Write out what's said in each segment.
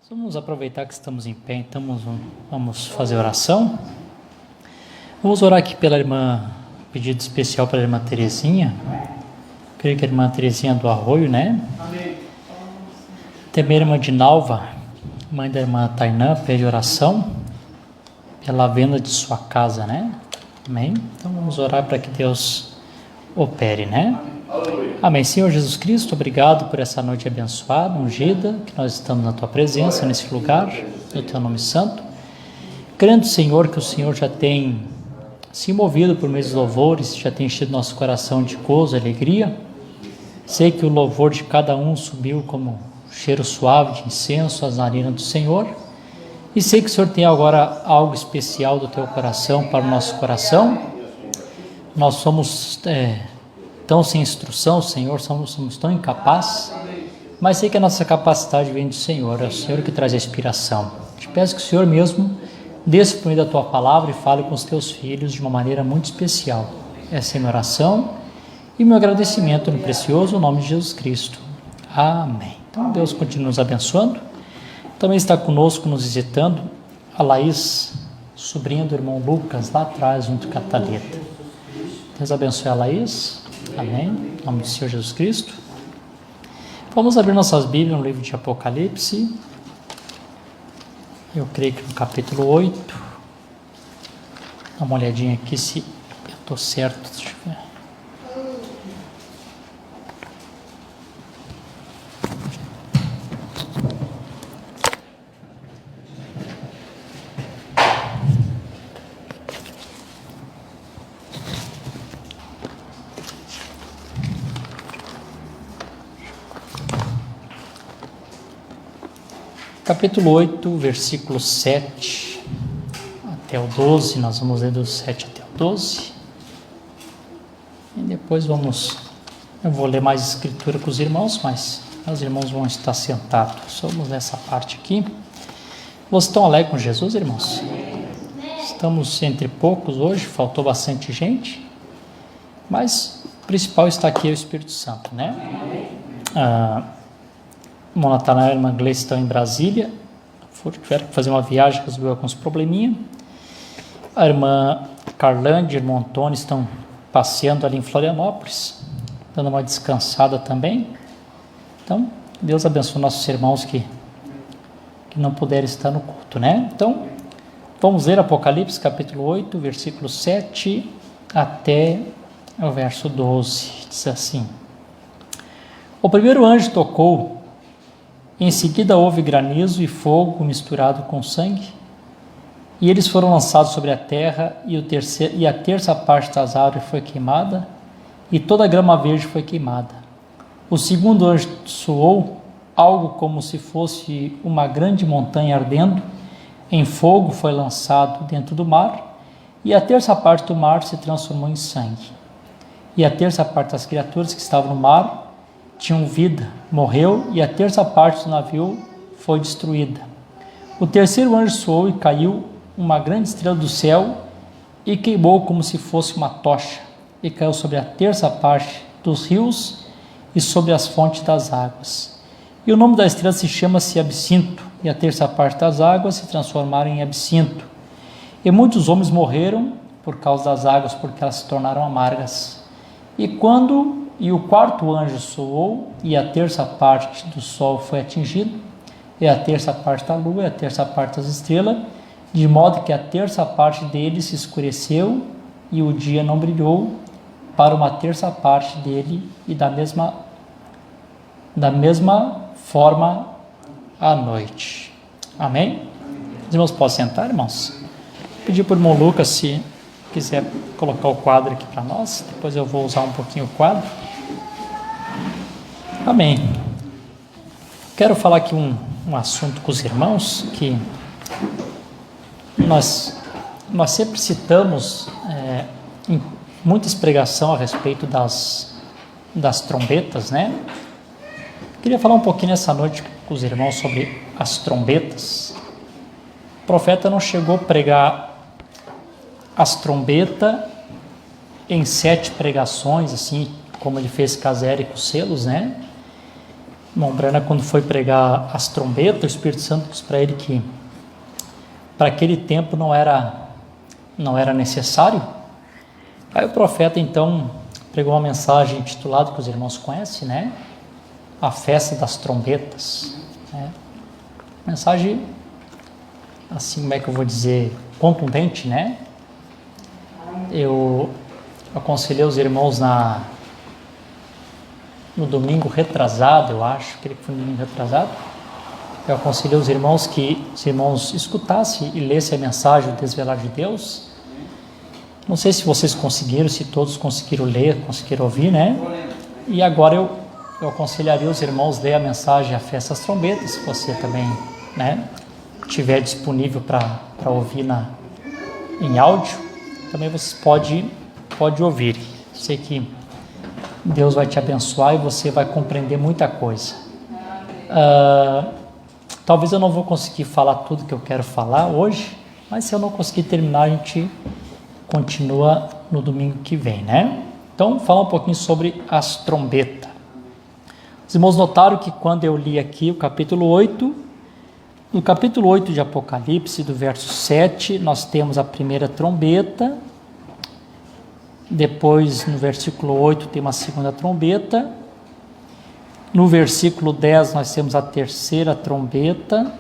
Vamos aproveitar que estamos em pé, então vamos fazer oração. Vamos orar aqui pela irmã, pedido especial para a irmã Terezinha. Creio que a irmã Terezinha do Arroio, né? Amém. Também a irmã Dinalva, mãe da irmã Tainã, pede oração pela venda de sua casa, né? Amém? Então vamos orar para que Deus opere, né? Amém. Senhor Jesus Cristo, obrigado por essa noite abençoada, ungida, que nós estamos na Tua presença, nesse lugar, no Teu nome santo. Crendo, Senhor, que o Senhor já tem se movido por meio dos louvores, já tem enchido nosso coração de gozo e alegria. Sei que o louvor de cada um subiu como cheiro suave de incenso às narinas do Senhor. E sei que o Senhor tem agora algo especial do Teu coração para o nosso coração. Nós somos tão sem instrução, Senhor, somos tão incapazes, mas sei que a nossa capacidade vem do Senhor, é o Senhor que traz a inspiração. Te peço que o Senhor mesmo desça por meio da Tua palavra e fale com os Teus filhos de uma maneira muito especial. Essa é a minha oração e meu agradecimento no precioso nome de Jesus Cristo. Amém. Então Deus continue nos abençoando. Também está conosco, nos visitando, a Laís, sobrinha do irmão Lucas, lá atrás, junto com a Thalita. Deus abençoe a Laís. Amém. Em nome do Senhor Jesus Cristo. Vamos abrir nossas Bíblias no livro de Apocalipse. Eu creio que no capítulo 8. Dá uma olhadinha aqui se eu estou certo. Deixa eu ver. Capítulo 8, versículo 7 até o 12, nós vamos ler do 7 até o 12, e depois eu vou ler mais escritura com os irmãos, mas os irmãos vão estar sentados, vamos nessa parte aqui. Vocês estão alegres com Jesus, irmãos? Estamos entre poucos hoje, faltou bastante gente, mas o principal está aqui, é o Espírito Santo, né? O Natanael e a irmã Gleice estão em Brasília, tiveram que fazer uma viagem, resolveu alguns probleminha. A irmã Carlande e o irmão Antônio estão passeando ali em Florianópolis, dando uma descansada também. Então, Deus abençoe nossos irmãos que não puderem estar no culto, né? Então, vamos ler Apocalipse capítulo 8, versículo 7 até o verso 12, diz assim: O primeiro anjo tocou. Em seguida houve granizo e fogo misturado com sangue, e eles foram lançados sobre a terra, e a terça parte das árvores foi queimada, e toda a grama verde foi queimada. O segundo anjo soou, algo como se fosse uma grande montanha ardendo, em fogo foi lançado dentro do mar, e a terça parte do mar se transformou em sangue. E a terça parte das criaturas que estavam no mar tinham vida, morreu, e a terça parte do navio foi destruída. O terceiro anjo soou e caiu uma grande estrela do céu e queimou como se fosse uma tocha, e caiu sobre a terça parte dos rios e sobre as fontes das águas. E o nome da estrela se chama-se Absinto, e a terça parte das águas se transformaram em absinto. E muitos homens morreram por causa das águas, porque elas se tornaram amargas. E o quarto anjo soou, e a terça parte do sol foi atingido, e a terça parte da lua, e a terça parte das estrelas, de modo que a terça parte dele se escureceu, e o dia não brilhou para uma terça parte dele, e da mesma forma a noite. Amém? Os irmãos podem sentar, irmãos? Vou pedir para o irmão Lucas, se quiser colocar o quadro aqui para nós, depois eu vou usar um pouquinho o quadro. Amém. Quero falar aqui um assunto com os irmãos que nós sempre citamos em muitas pregações a respeito das trombetas, né? Queria falar um pouquinho nessa noite com os irmãos sobre as trombetas. O profeta não chegou a pregar as trombetas em 7 pregações, assim como ele fez com as 7 selos, né? irmão Brana, quando foi pregar as trombetas, o Espírito Santo disse para ele que para aquele tempo não era necessário. Aí o profeta então pregou uma mensagem intitulada, que os irmãos conhecem, né? A festa das trombetas, né? Mensagem, assim, como é que eu vou dizer, contundente, né? Eu aconselhei os irmãos no domingo retrasado, eu acho, que foi no domingo retrasado, eu aconselhei os irmãos que os irmãos escutassem e lessem a mensagem, o desvelar de Deus. Não sei se vocês conseguiram, se todos conseguiram ler, conseguiram ouvir, né? E agora eu aconselharia os irmãos ler a mensagem A Festa das Trombetas, se você também, né, tiver disponível para ouvir em áudio, também vocês pode ouvir. Sei que Deus vai te abençoar e você vai compreender muita coisa. Talvez eu não vou conseguir falar tudo que eu quero falar hoje, mas se eu não conseguir terminar, a gente continua no domingo que vem, né? Então, fala um pouquinho sobre as trombetas. Os irmãos notaram que quando eu li aqui o capítulo 8, no capítulo 8 de Apocalipse, do verso 7, nós temos a primeira trombeta, depois no versículo 8 tem uma segunda trombeta, no versículo 10 nós temos a terceira trombeta,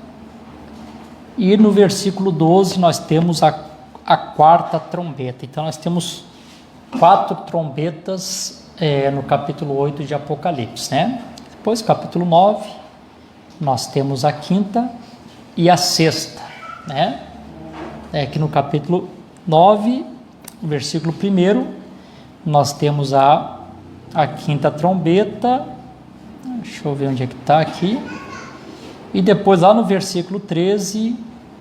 e no versículo 12 nós temos a quarta trombeta. Então nós temos 4 trombetas no capítulo 8 de Apocalipse, né? Depois, capítulo 9, nós temos a quinta e a sexta, né? Aqui no capítulo 9, versículo 1, nós temos a quinta trombeta. Deixa eu ver onde é que está aqui. E depois, lá no versículo 13,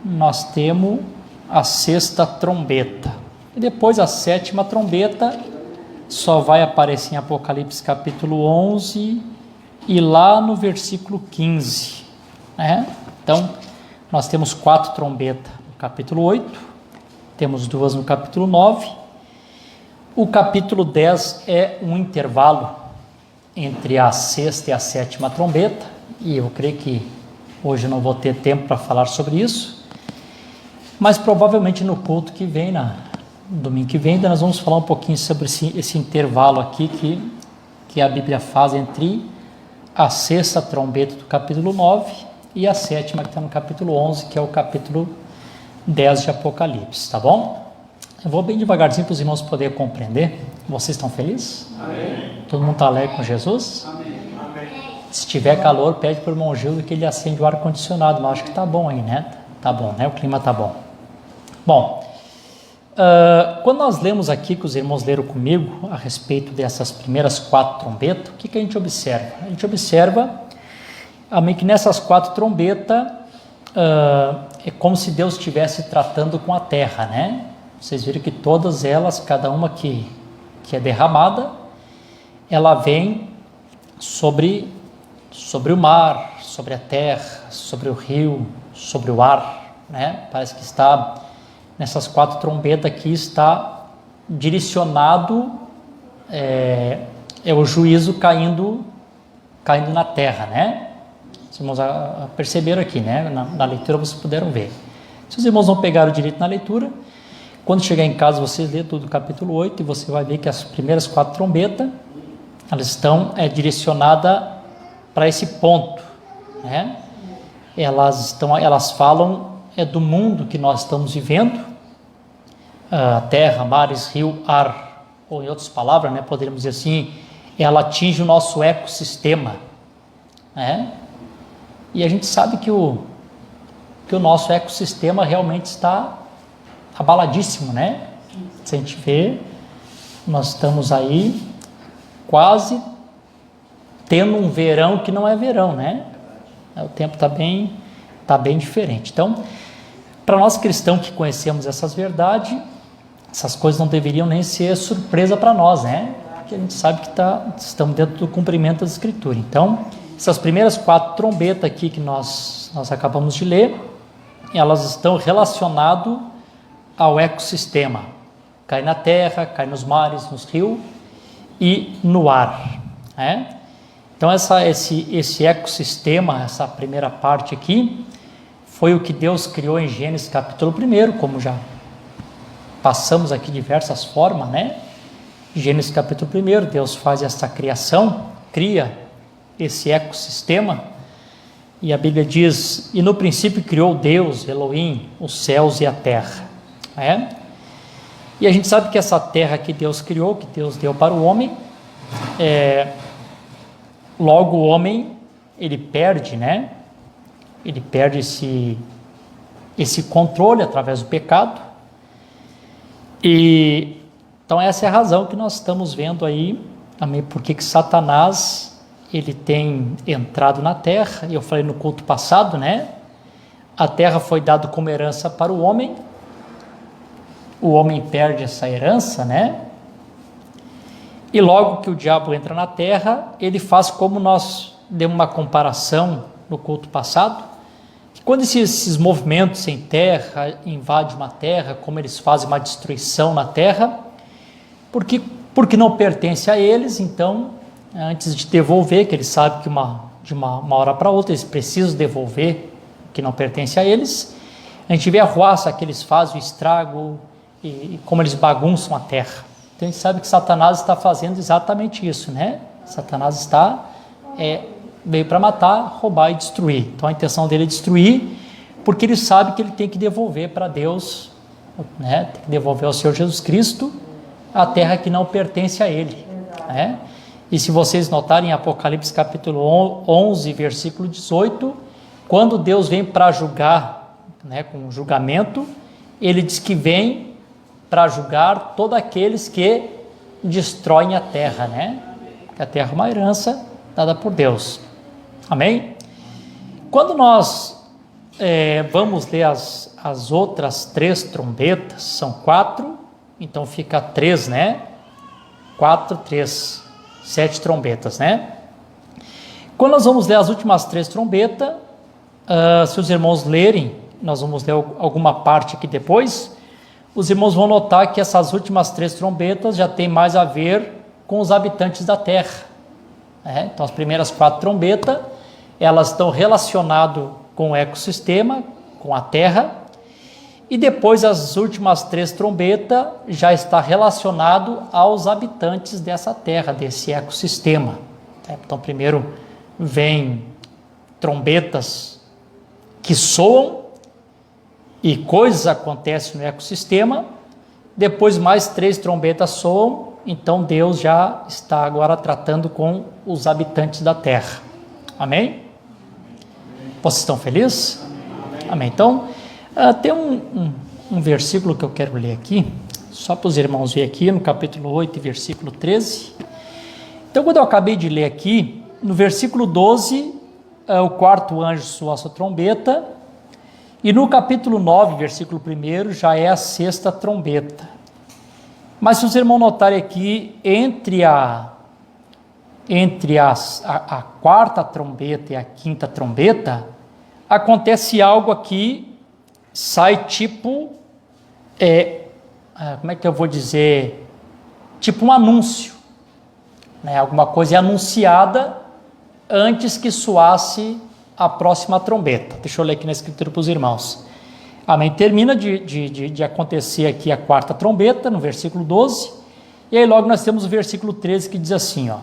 nós temos a sexta trombeta. E depois a sétima trombeta só vai aparecer em Apocalipse capítulo 11 e lá no versículo 15, né? Então, nós temos 4 trombetas no capítulo 8, temos 2 no capítulo 9. O capítulo 10 é um intervalo entre a sexta e a sétima trombeta, e eu creio que hoje eu não vou ter tempo para falar sobre isso, mas provavelmente no culto que vem, no domingo que vem, ainda nós vamos falar um pouquinho sobre esse intervalo aqui que a Bíblia faz entre a sexta trombeta do capítulo 9 e a sétima que está no capítulo 11, que é o capítulo 10 de Apocalipse, tá bom? Eu vou bem devagarzinho para os irmãos poderem compreender. Vocês estão felizes? Amém. Todo mundo está alegre com Jesus? Amém. Se tiver calor, pede para o irmão Gildo que ele acende o ar-condicionado, mas acho que está bom aí, né? Tá bom, né? O clima está bom. Bom, quando nós lemos aqui, que os irmãos leram comigo, a respeito dessas primeiras 4 trombetas, o que a gente observa? A gente observa que nessas 4 trombetas é como se Deus estivesse tratando com a terra, né? Vocês viram que todas elas, cada uma que é derramada, ela vem sobre o mar, sobre a terra, sobre o rio, sobre o ar, né? Parece que está nessas 4 trombetas aqui, está direcionado o juízo caindo na terra, né? Os irmãos perceberam aqui, né? Na leitura vocês puderam ver. Se os irmãos não pegaram direito na leitura, quando chegar em casa vocês lêem tudo o capítulo 8 e você vai ver que as primeiras 4 trombetas, elas estão direcionadas para esse ponto, né? Elas falam do mundo que nós estamos vivendo, terra, mares, rio, ar, ou em outras palavras, né, poderíamos dizer assim, ela atinge o nosso ecossistema, né? E a gente sabe que o nosso ecossistema realmente está abaladíssimo, né? Se a gente vê, nós estamos aí quase tendo um verão que não é verão, né? O tempo está bem diferente. Então, para nós cristãos que conhecemos essas verdades, essas coisas não deveriam nem ser surpresa para nós, né? Porque a gente sabe que estamos dentro do cumprimento das Escrituras. Então, essas primeiras 4 trombetas aqui que nós acabamos de ler, elas estão relacionadas ao ecossistema. Cai na terra, cai nos mares, nos rios e no ar, né? Então esse ecossistema, essa primeira parte aqui, foi o que Deus criou em Gênesis capítulo 1, como já passamos aqui de diversas formas, né? Gênesis capítulo 1, Deus faz essa criação, cria esse ecossistema, e a Bíblia diz, e no princípio criou Deus, Elohim, os céus e a terra, né? E a gente sabe que essa terra que Deus criou, que Deus deu para o homem, logo o homem, ele perde, né? Ele perde esse controle através do pecado. E então essa é a razão que nós estamos vendo aí, amém, porque que Satanás, ele tem entrado na terra. E eu falei no culto passado, né? A terra foi dada como herança para o homem perde essa herança, né? E logo que o diabo entra na terra, ele faz como nós demos uma comparação no culto passado, que quando esses movimentos sem terra invadem uma terra, como eles fazem uma destruição na terra, porque não pertence a eles, então, antes de devolver, que eles sabem que de uma hora para outra eles precisam devolver o que não pertence a eles, a gente vê a ruaça que eles fazem, o estrago, e como eles bagunçam a terra. Então a gente sabe que Satanás está fazendo exatamente isso, né? Satanás veio para matar, roubar e destruir. Então a intenção dele é destruir, porque ele sabe que ele tem que devolver para Deus, né? Tem que devolver ao Senhor Jesus Cristo a terra que não pertence a ele, né? E se vocês notarem em Apocalipse capítulo 11, versículo 18, quando Deus vem para julgar, né, com julgamento, ele diz que vem para julgar todos aqueles que destroem a terra, né? A terra é uma herança dada por Deus. Amém? Quando nós vamos ler as outras 3 trombetas, são 4, então fica 3, né? 4, 3, 7 trombetas, né? Quando nós vamos ler as últimas 3 trombetas, se os irmãos lerem, nós vamos ler alguma parte aqui depois, os irmãos vão notar que essas últimas 3 trombetas já tem mais a ver com os habitantes da terra. Então as primeiras 4 trombetas, elas estão relacionadas com o ecossistema, com a terra, e depois as últimas 3 trombetas já está relacionado aos habitantes dessa terra, desse ecossistema. Então primeiro vem trombetas que soam, e coisas acontecem no ecossistema, depois mais 3 trombetas soam, então Deus já está agora tratando com os habitantes da terra. Amém? Vocês estão felizes? Amém. Então, tem um versículo que eu quero ler aqui, só para os irmãos verem aqui, no capítulo 8, versículo 13. Então, quando eu acabei de ler aqui, no versículo 12, o 4º anjo soa a sua trombeta, e no capítulo 9, versículo 1, já é a 6ª trombeta. Mas se os irmãos notarem aqui, entre a 4ª trombeta e a 5ª trombeta, acontece algo aqui, sai tipo, como é que eu vou dizer, tipo um anúncio, né? Alguma coisa é anunciada antes que soasse a próxima trombeta. Deixa eu ler aqui na escritura para os irmãos. Amém. Termina de acontecer aqui a 4ª trombeta, no versículo 12, e aí logo nós temos o versículo 13 que diz assim, ó: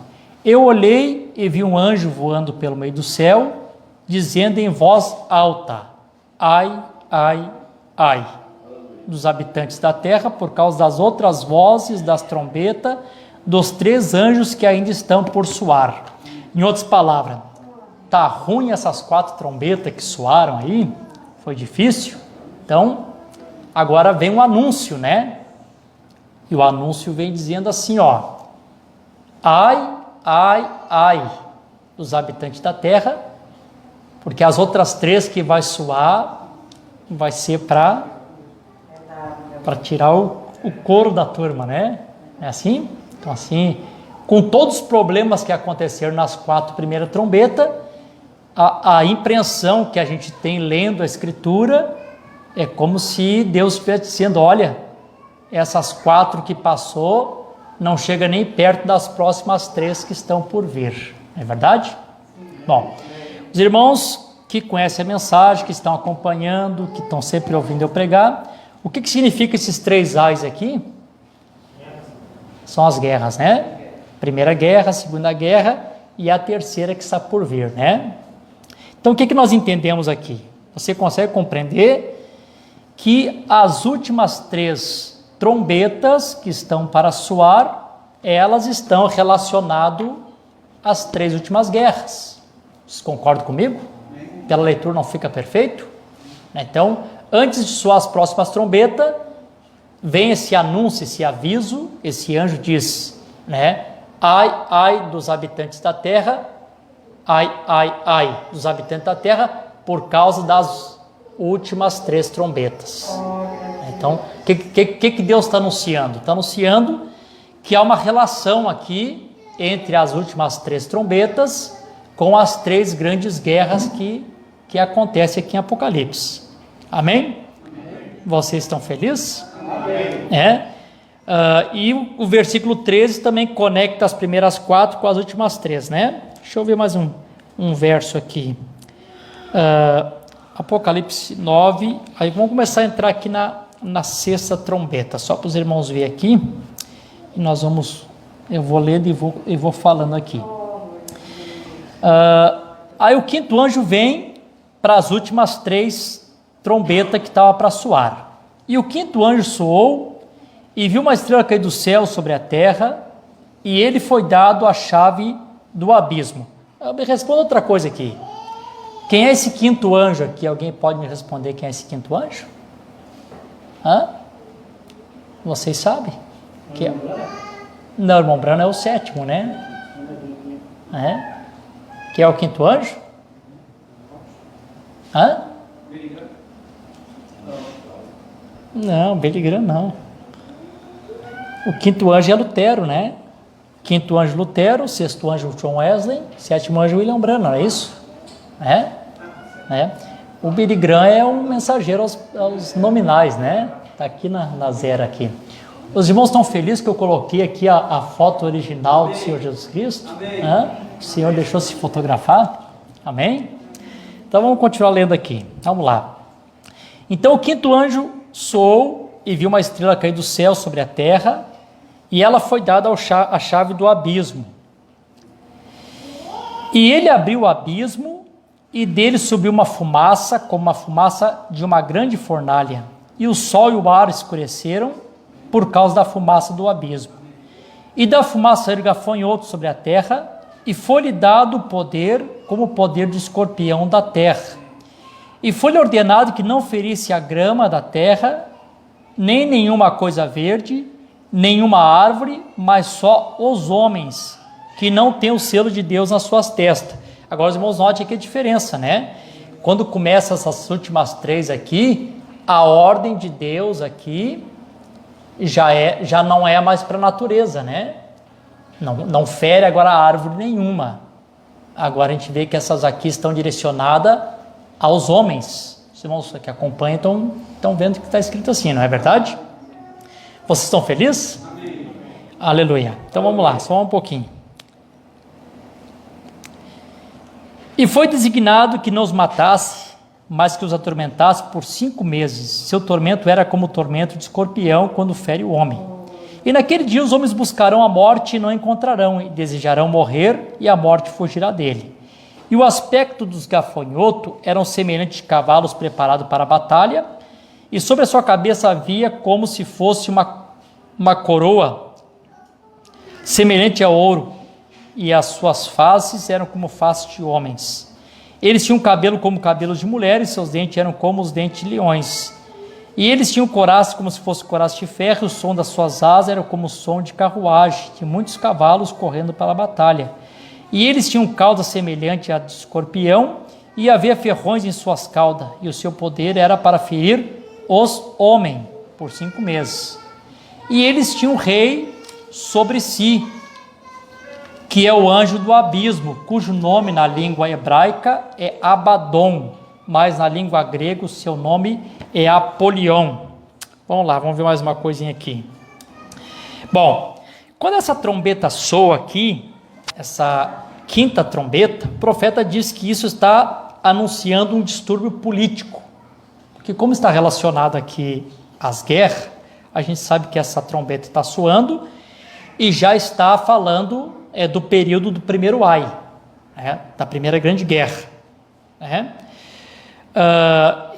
eu olhei e vi um anjo voando pelo meio do céu, dizendo em voz alta: ai, ai, ai, dos habitantes da terra, por causa das outras vozes das trombetas dos 3 anjos que ainda estão por soar. Em outras palavras, tá ruim essas 4 trombetas que soaram aí? Foi difícil? Então, agora vem um anúncio, né? E o anúncio vem dizendo assim, ó: ai, ai, ai, dos habitantes da terra, porque as outras 3 que vai soar, vai ser para tirar o couro da turma, né? É assim? Então, assim, com todos os problemas que aconteceram nas 4 primeiras trombetas, a impressão que a gente tem lendo a Escritura é como se Deus estivesse dizendo: olha, essas 4 que passou não chega nem perto das próximas 3 que estão por vir. Não é verdade? Bom, os irmãos que conhecem a mensagem, que estão acompanhando, que estão sempre ouvindo eu pregar, o que significa esses 3 A's aqui? São as guerras, né? Primeira guerra, segunda guerra e a terceira que está por vir, né? Então, o que nós entendemos aqui? Você consegue compreender que as últimas 3 trombetas que estão para soar, elas estão relacionadas às 3 últimas guerras. Vocês concordam comigo? Pela leitura não fica perfeito? Então, antes de soar as próximas trombetas, vem esse anúncio, esse aviso, esse anjo diz, né? Ai, ai dos habitantes da terra, ai, ai, ai dos habitantes da terra, por causa das últimas 3 trombetas. Então, o que Deus está anunciando? Está anunciando que há uma relação aqui entre as últimas 3 trombetas com as 3 grandes guerras que acontecem aqui em Apocalipse. Amém? Vocês estão felizes? Amém. E o versículo 13 também conecta as primeiras 4 com as últimas 3, né? Deixa eu ver mais um verso aqui. Apocalipse 9, aí vamos começar a entrar aqui na 6ª trombeta, só para os irmãos verem aqui, e eu vou lendo e vou falando aqui. Aí o 5º anjo vem para as últimas 3 trombetas que estava para soar, e o 5º anjo soou, e viu uma estrela cair do céu sobre a terra, e ele foi dado a chave do abismo. Me responda outra coisa aqui. Quem é esse 5º anjo aqui? Alguém pode me responder quem é esse 5º anjo? Vocês sabem? Que é? Não, o irmão Brano é o 7º, né? Que é o 5º anjo? Não, Billy Graham não. O 5º anjo é Lutero, né? 5º anjo Lutero, 6º anjo John Wesley, 7º anjo William Branham, não é isso? O Billy Graham é um mensageiro aos nominais, né? Está aqui na zero aqui. Os irmãos estão felizes que eu coloquei aqui a foto original do Senhor Jesus Cristo? O Senhor deixou se fotografar? Amém? Então vamos continuar lendo aqui. Vamos lá. Então o 5º anjo soou e viu uma estrela cair do céu sobre a terra, e ela foi dada a chave do abismo. E ele abriu o abismo, e dele subiu uma fumaça, como uma fumaça de uma grande fornalha, e o sol e o ar escureceram por causa da fumaça do abismo. E da fumaça saíram gafanhotos sobre a terra, e foi-lhe dado o poder, como o poder de escorpião da terra. E foi-lhe ordenado que não ferisse a grama da terra, nem nenhuma coisa verde, nenhuma árvore, mas só os homens, que não têm o selo de Deus nas suas testas. Agora os irmãos notem aqui a diferença, né? Quando começa essas últimas 3 aqui, a ordem de Deus aqui já não é mais para a natureza, né? Não fere agora a árvore nenhuma. Agora a gente vê que essas aqui estão direcionadas aos homens. Os irmãos que acompanham estão vendo que está escrito assim, não é verdade? Vocês estão felizes? Amém. Aleluia. Então vamos lá, só um pouquinho. E foi designado que não os matasse, mas que os atormentasse por 5 meses. Seu tormento era como o tormento de escorpião quando fere o homem. E naquele dia os homens buscarão a morte e não encontrarão, e desejarão morrer, e a morte fugirá dele. E o aspecto dos gafanhotos eram semelhantes de cavalos preparados para a batalha, e sobre a sua cabeça havia como se fosse uma coroa semelhante a ouro, e as suas faces eram como faces de homens. Eles tinham cabelo como cabelos de mulheres, seus dentes eram como os dentes de leões. E eles tinham coraça como se fosse coraça de ferro, e o som das suas asas era como o som de carruagem, de muitos cavalos correndo para a batalha. E eles tinham cauda semelhante à de escorpião, e havia ferrões em suas caudas, e o seu poder era para ferir os homens por 5 meses. E eles tinham um rei sobre si, que é o anjo do abismo, cujo nome na língua hebraica é Abaddon, mas na língua grega o seu nome é Apolion. Vamos lá, vamos ver mais uma coisinha aqui. Bom, quando essa trombeta soa aqui, quinta trombeta, o profeta diz que isso está anunciando um distúrbio político, porque como está relacionado aqui às guerras, a gente sabe que essa trombeta está soando e já está falando do período do primeiro ai, da primeira grande guerra.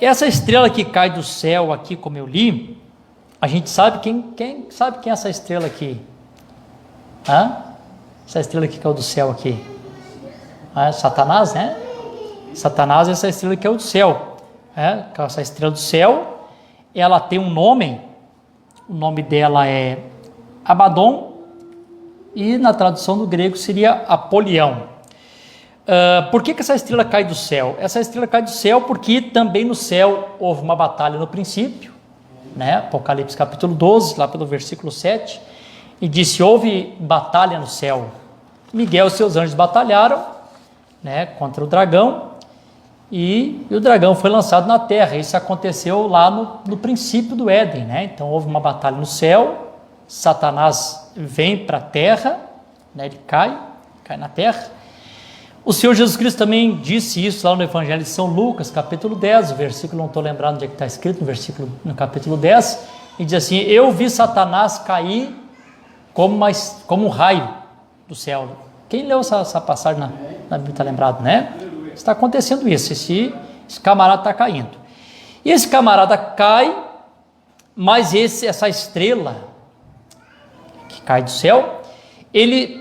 Essa estrela que cai do céu aqui, como eu li, a gente sabe quem sabe quem é essa estrela aqui? Essa estrela que caiu do céu aqui? Satanás, né? Satanás é essa estrela que caiu do céu. Essa estrela do céu, ela tem um nome, o nome dela é Abaddon, e na tradução do grego seria Apolião. Por que essa estrela cai do céu? Essa estrela cai do céu porque também no céu houve uma batalha no princípio, Apocalipse capítulo 12, lá pelo versículo 7, e disse: houve batalha no céu. Miguel e seus anjos batalharam, contra o dragão, e o dragão foi lançado na terra. Isso aconteceu lá no princípio do Éden, Então houve uma batalha no céu, Satanás vem para a terra, ele cai na terra. O Senhor Jesus Cristo também disse isso lá no Evangelho de São Lucas, capítulo 10, o versículo, não estou lembrando onde é que está escrito, no capítulo 10, e diz assim: eu vi Satanás cair como um raio do céu. Quem leu essa passagem na Bíblia está lembrado, Está acontecendo isso, esse camarada está caindo. E esse camarada cai, mas essa estrela que cai do céu,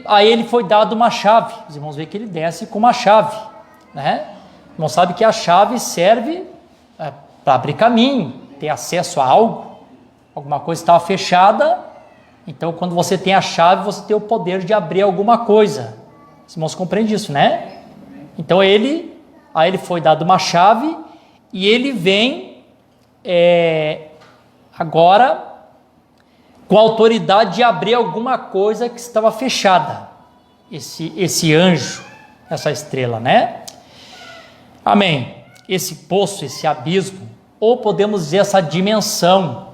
a ele foi dado uma chave. Os irmãos veem que ele desce com uma chave, Não sabe que a chave serve para abrir caminho, ter acesso a algo, alguma coisa estava fechada. Então, quando você tem a chave, você tem o poder de abrir alguma coisa. Os irmãos compreendem isso, Então, a ele foi dado uma chave e ele vem agora com a autoridade de abrir alguma coisa que estava fechada. Esse anjo, essa estrela, Amém. Esse poço, esse abismo, ou podemos dizer essa dimensão,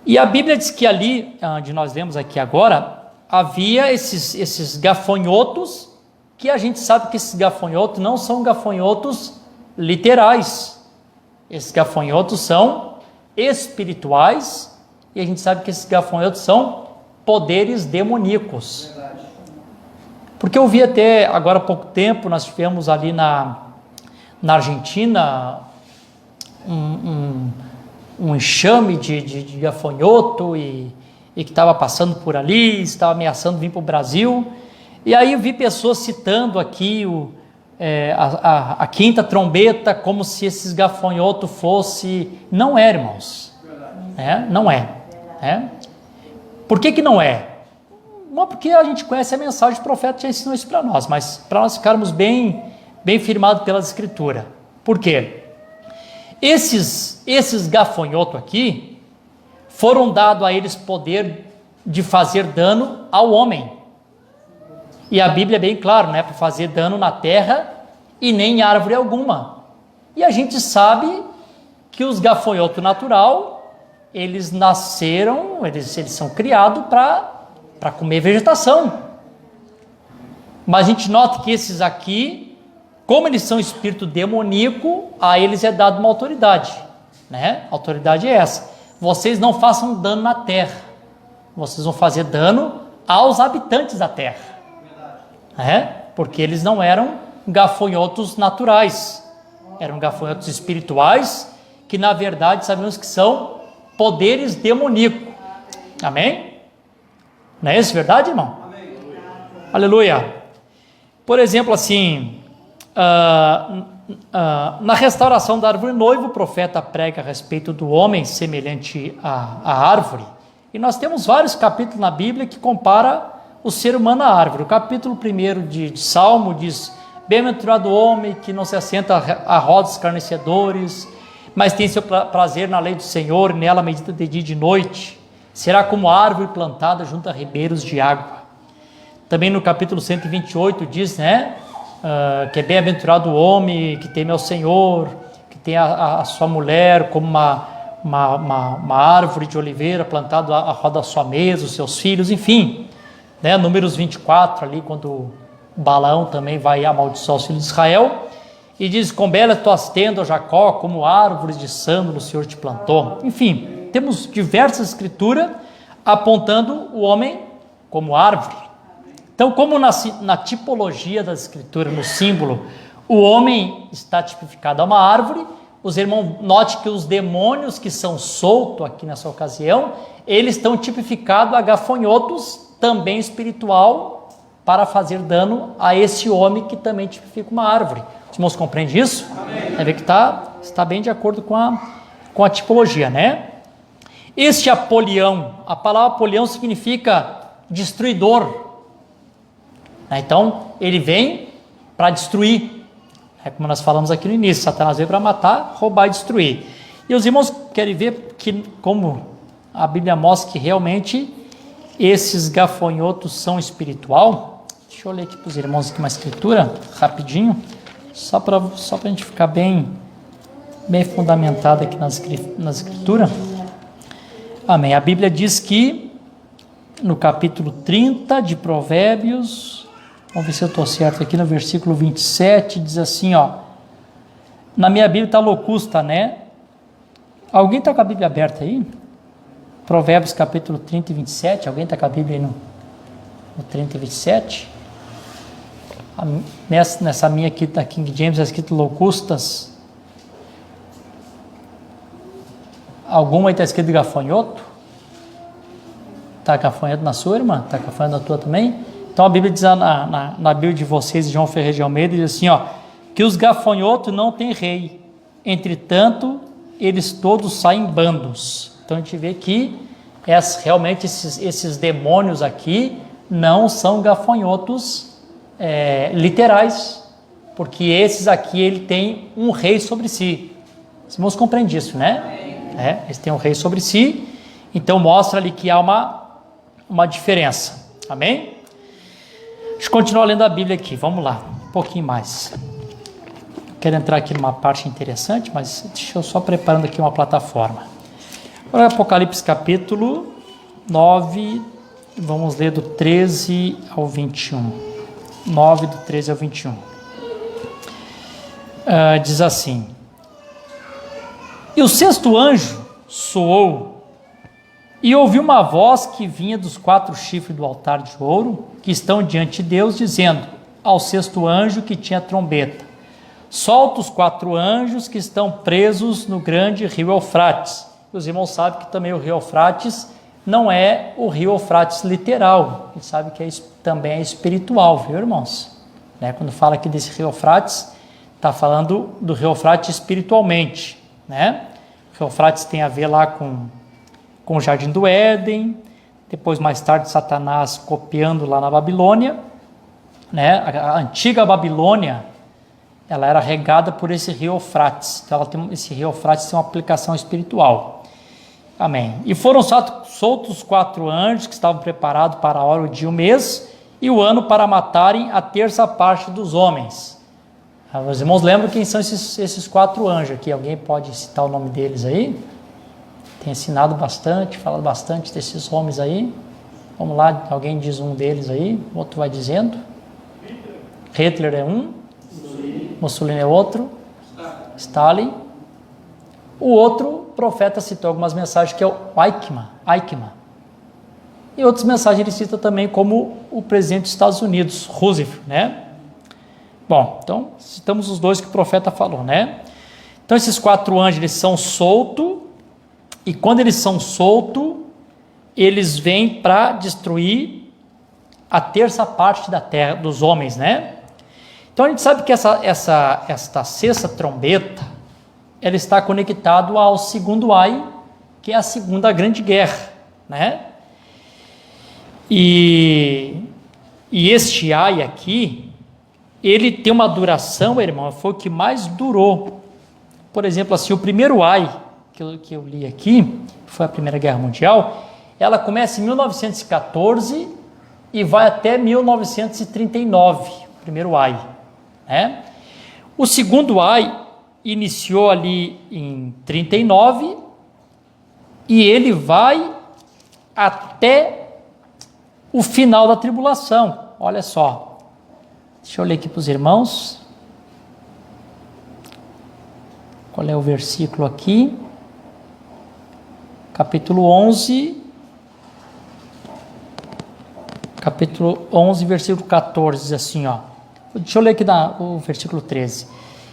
E a Bíblia diz que ali, onde nós lemos aqui agora, havia esses gafanhotos, que a gente sabe que esses gafanhotos não são gafanhotos literais. Esses gafanhotos são espirituais, e a gente sabe que esses gafanhotos são poderes demoníacos. Porque eu vi até agora há pouco tempo, nós tivemos ali na Argentina um enxame de gafanhoto e que estava passando por ali, estava ameaçando vir para o Brasil. E aí eu vi pessoas citando aqui a quinta trombeta como se esses gafanhotos fosse... Não é, irmãos. Não é. Por que não é? Não, porque a gente conhece a mensagem, o profeta já ensinou isso para nós, mas para nós ficarmos bem firmados pelas escrituras. Por quê? Esses gafanhotos aqui foram dados a eles poder de fazer dano ao homem. E a Bíblia é bem claro, para fazer dano na terra e nem em árvore alguma. E a gente sabe que os gafanhotos natural, eles nasceram, eles são criados para comer vegetação. Mas a gente nota que esses aqui, como eles são espírito demoníaco, a eles é dado uma autoridade, A autoridade é essa: vocês não façam dano na terra, vocês vão fazer dano aos habitantes da terra, porque eles não eram gafanhotos naturais, eram gafanhotos espirituais, que na verdade sabemos que são poderes demoníacos. Amém? Não é isso verdade, irmão? Amém. Aleluia. Por exemplo, assim, na restauração da árvore noiva, o profeta prega a respeito do homem semelhante à árvore, e nós temos vários capítulos na Bíblia que compara o ser humano à árvore. O capítulo 1 de Salmo diz: bem-aventurado o homem que não se assenta à roda dos escarnecedores, mas tem seu prazer na lei do Senhor, e nela medita de dia e de noite. Será como árvore plantada junto a ribeiros de água. Também no capítulo 128 diz, que é bem-aventurado o homem que teme ao Senhor, que tem a sua mulher como uma árvore de oliveira plantada à roda da sua mesa, os seus filhos, enfim. né? Números 24 ali, quando Balaão também vai amaldiçoar os filhos de Israel, e diz: com belas tuas tendas, Jacó, como árvores de sândalo o Senhor te plantou. Enfim, temos diversas escrituras apontando o homem como árvore. Então, como na tipologia das escrituras, no símbolo, o homem está tipificado a uma árvore, os irmãos, note que os demônios que são soltos aqui nessa ocasião, eles estão tipificados a gafanhotos, também espiritual, para fazer dano a esse homem que também tipifica uma árvore. Os irmãos compreendem isso? Amém. Ver que está bem de acordo com a tipologia, né? Este Apolião, a palavra Apolião significa destruidor. Então, ele vem para destruir. É como nós falamos aqui no início, Satanás veio para matar, roubar e destruir. E os irmãos querem ver que, como a Bíblia mostra que realmente esses gafanhotos são espiritual. Deixa eu ler aqui para os irmãos aqui uma escritura, rapidinho, só para a gente ficar bem fundamentado aqui nas escrituras. Amém. A Bíblia diz que, no capítulo 30 de Provérbios, vamos ver se eu estou certo aqui, no versículo 27, diz assim, ó, na minha Bíblia está locusta, né? Alguém está com a Bíblia aberta aí? Provérbios capítulo 30 e 27, alguém está com a Bíblia aí no 30 e 27? Nessa minha aqui, da King James, está escrito locustas. Alguma aí está escrito gafanhoto? Está gafanhoto na sua, irmã? Está gafanhoto na tua também? Então a Bíblia diz na Bíblia de vocês, de João Ferreira de Almeida, diz assim, ó, que os gafanhotos não têm rei, entretanto, eles todos saem em bandos. Então a gente vê que realmente esses demônios aqui não são gafanhotos literais, porque esses aqui ele tem um rei sobre si. Os irmãos compreendem isso, né? Eles têm um rei sobre si, então mostra ali que há uma diferença. Amém? Deixa eu continuar lendo a Bíblia aqui, vamos lá, um pouquinho mais. Quero entrar aqui numa parte interessante, mas deixa eu só preparando aqui uma plataforma. Agora Apocalipse capítulo 9, vamos ler do 13 ao 21. 9 do 13 ao 21. Diz assim: e o sexto anjo soou, e ouvi uma voz que vinha dos 4 chifres do altar de ouro, que estão diante de Deus, dizendo ao sexto anjo que tinha trombeta: solta os 4 anjos que estão presos no grande rio Eufrates. Os irmãos sabem que também o rio Eufrates não é o rio Eufrates literal, eles sabem que também é espiritual, viu, irmãos? Quando fala aqui desse rio Eufrates, está falando do rio Eufrates espiritualmente, né? O rio Eufrates tem a ver lá com o Jardim do Éden, depois mais tarde Satanás copiando lá na Babilônia, né? A antiga Babilônia, ela era regada por esse rio Eufrates, então esse rio Eufrates tem uma aplicação espiritual. Amém. E foram soltos 4 anjos que estavam preparados para a hora, o dia, o mês e o ano para matarem a terça parte dos homens. Os irmãos lembram quem são esses 4 anjos aqui? Alguém pode citar o nome deles aí? Tem ensinado bastante, falado bastante desses homens aí. Vamos lá, alguém diz um deles aí, o outro vai dizendo. Hitler é um, Mussolini é outro, Stalin. O outro profeta citou algumas mensagens, que é o Eichmann. E outras mensagens ele cita também como o presidente dos Estados Unidos, Roosevelt, né? Bom, então citamos os 2 que o profeta falou, né? Então esses 4 anjos, eles são soltos, e quando eles são soltos, eles vêm para destruir a terça parte da terra, dos homens, né? Então a gente sabe que esta sexta trombeta, ela está conectada ao segundo ai, que é a Segunda Grande Guerra, né? E este ai aqui, ele tem uma duração, irmão, foi o que mais durou. Por exemplo, assim, o primeiro ai que eu li aqui, foi a Primeira Guerra Mundial, ela começa em 1914 e vai até 1939, o primeiro ai, né? O segundo ai iniciou ali em 39 e ele vai até o final da tribulação. Olha só, deixa eu ler aqui para os irmãos. Qual é o versículo aqui? Capítulo 11, versículo 14, diz assim, ó. Deixa eu ler aqui o versículo 13.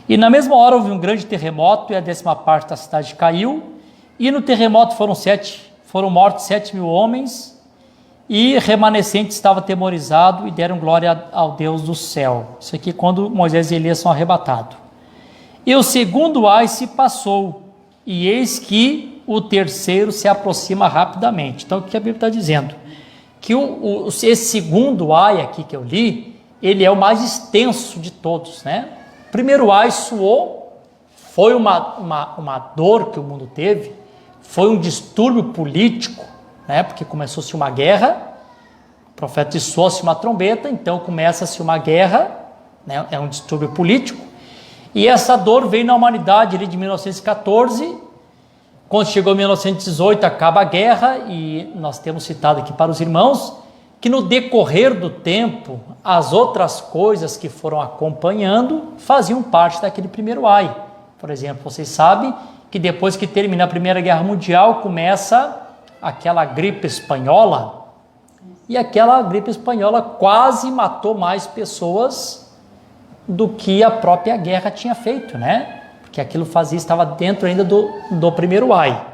E na mesma hora houve um grande terremoto, e a 10ª parte da cidade caiu, e no terremoto foram mortos 7.000 homens, e remanescente estava atemorizado, e deram glória ao Deus do céu. Isso aqui quando Moisés e Elias são arrebatados. E o segundo ai se passou, e eis que o terceiro se aproxima rapidamente. Então, o que a Bíblia está dizendo? Que esse segundo ai aqui que eu li, ele é o mais extenso de todos, né? O primeiro ai soou, foi uma dor que o mundo teve, foi um distúrbio político, né? Porque começou-se uma guerra, o profeta soou-se uma trombeta, então começa-se uma guerra, né? É um distúrbio político, e essa dor veio na humanidade ali de 1914, quando chegou 1918, acaba a guerra, e nós temos citado aqui para os irmãos, que no decorrer do tempo, as outras coisas que foram acompanhando, faziam parte daquele primeiro ai. Por exemplo, vocês sabem que depois que termina a Primeira Guerra Mundial, começa aquela gripe espanhola, e aquela gripe espanhola quase matou mais pessoas do que a própria guerra tinha feito, né? Que aquilo estava dentro ainda do primeiro ai.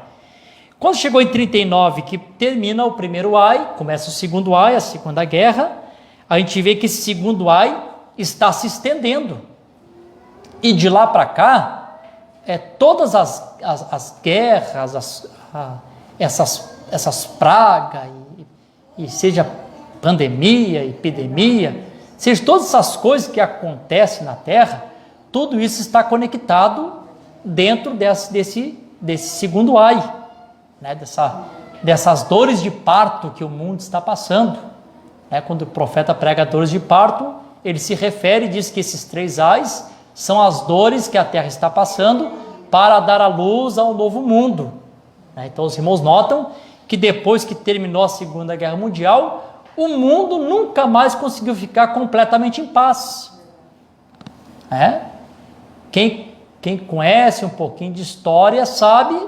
Quando chegou em 39, que termina o primeiro ai, começa o segundo ai, a Segunda Guerra, a gente vê que esse segundo ai está se estendendo. E de lá para cá, todas as guerras, essas pragas, e seja pandemia, epidemia, seja todas essas coisas que acontecem na Terra, tudo isso está conectado dentro desse segundo ai, né? Dessas dores de parto que o mundo está passando, né? Quando o profeta prega dores de parto, ele se refere e diz que esses 3 ais são as dores que a terra está passando para dar a luz ao novo mundo, né? Então os irmãos notam que depois que terminou a Segunda Guerra Mundial, o mundo nunca mais conseguiu ficar completamente em paz, né? Quem conhece um pouquinho de história sabe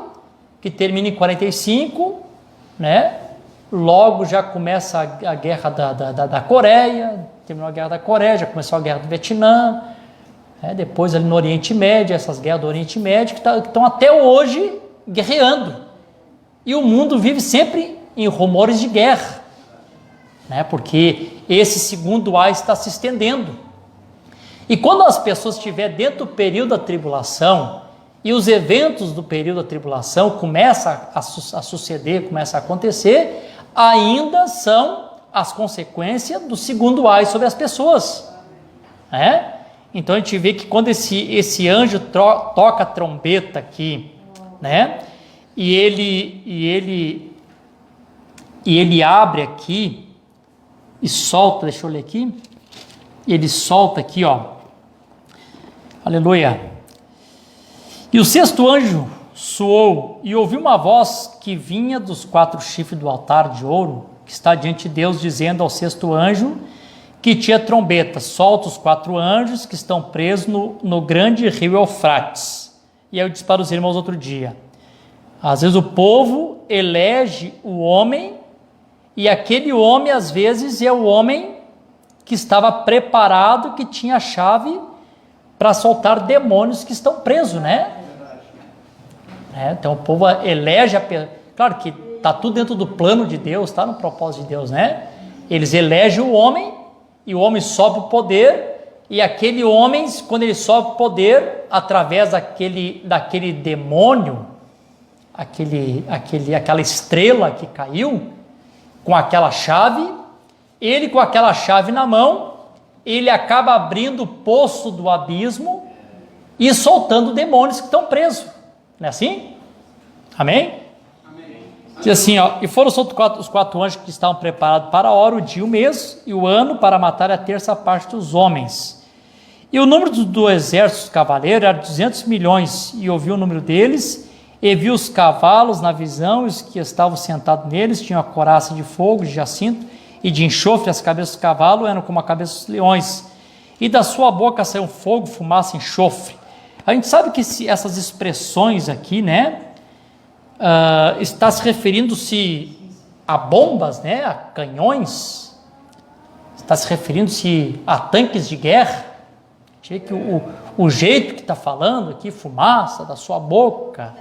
que termina em 45, né? Logo já começa a guerra da Coreia, terminou a guerra da Coreia, já começou a guerra do Vietnã, né? Depois ali no Oriente Médio, essas guerras do Oriente Médio que estão até hoje guerreando. E o mundo vive sempre em rumores de guerra, né? Porque esse segundo ai está se estendendo. E quando as pessoas estiverem dentro do período da tribulação, e os eventos do período da tribulação começam a suceder, começam a acontecer, ainda são as consequências do segundo ai sobre as pessoas, né? Então a gente vê que quando esse anjo toca a trombeta aqui, né? E ele abre aqui e solta, deixa eu ler aqui, ele solta aqui, ó, aleluia. E o 6º anjo soou, e ouviu uma voz que vinha dos 4 chifres do altar de ouro, que está diante de Deus, dizendo ao 6º anjo, que tinha trombeta: solta os 4 anjos que estão presos no grande rio Eufrates. E aí eu disse para os irmãos outro dia, às vezes o povo elege o homem, e aquele homem às vezes é o homem que estava preparado, que tinha a chave para soltar demônios que estão presos, né? Então o povo elege claro que está tudo dentro do plano de Deus, está no propósito de Deus, né? Eles elegem o homem, e o homem sobe o poder, e aquele homem, quando ele sobe o poder, através daquele demônio, aquela estrela que caiu, com aquela chave, ele com aquela chave na mão, ele acaba abrindo o poço do abismo e soltando demônios que estão presos. Não é assim? Amém? Amém. Diz assim, ó, e foram soltos os 4 anjos que estavam preparados para a hora, o dia, o mês e o ano, para matar a 1/3 parte dos homens. E o número do exército dos cavaleiros era 200 milhões, e ouviu o número deles, e viu os cavalos na visão, e os que estavam sentados neles tinham a couraça de fogo, de jacinto, e de enxofre as cabeças do cavalo eram como a cabeça dos leões, e da sua boca saiu fogo, fumaça e enxofre. A gente sabe que essas expressões aqui, né, está se referindo-se a bombas, né, a canhões, está se referindo-se a tanques de guerra. Achei que o jeito que está falando aqui, fumaça da sua boca,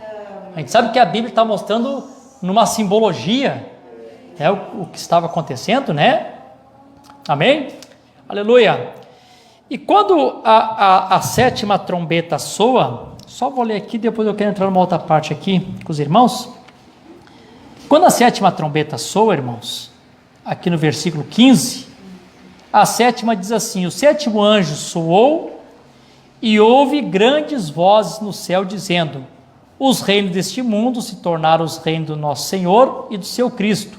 a gente sabe que a Bíblia está mostrando numa simbologia, o que estava acontecendo, né? Amém? Aleluia! E quando a sétima trombeta soa, só vou ler aqui, depois eu quero entrar numa outra parte aqui com os irmãos. Quando a sétima trombeta soa, irmãos, aqui no versículo 15, a sétima diz assim: o sétimo anjo soou e houve grandes vozes no céu dizendo: os reinos deste mundo se tornaram os reinos do nosso Senhor e do seu Cristo,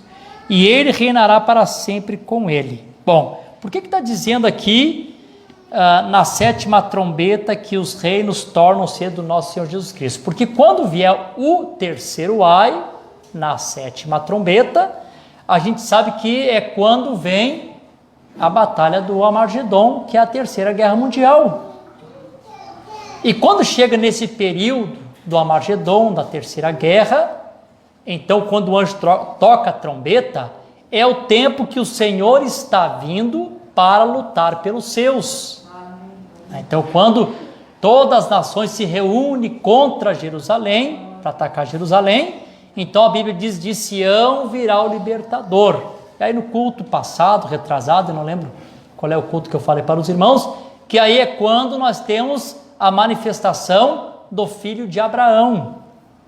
e ele reinará para sempre com ele. Bom, por que está dizendo aqui, na sétima trombeta, que os reinos tornam-se do nosso Senhor Jesus Cristo? Porque quando vier o terceiro ai, na sétima trombeta, a gente sabe que é quando vem a batalha do Armagedon, que é a terceira guerra mundial. E quando chega nesse período do Armagedon, da terceira guerra, então quando o anjo toca a trombeta, é o tempo que o Senhor está vindo para lutar pelos seus. Então quando todas as nações se reúnem contra Jerusalém, para atacar Jerusalém, então a Bíblia diz: de Sião virá o libertador. E aí no culto passado, retrasado, eu não lembro qual é o culto que eu falei para os irmãos, que aí é quando nós temos a manifestação do filho de Abraão.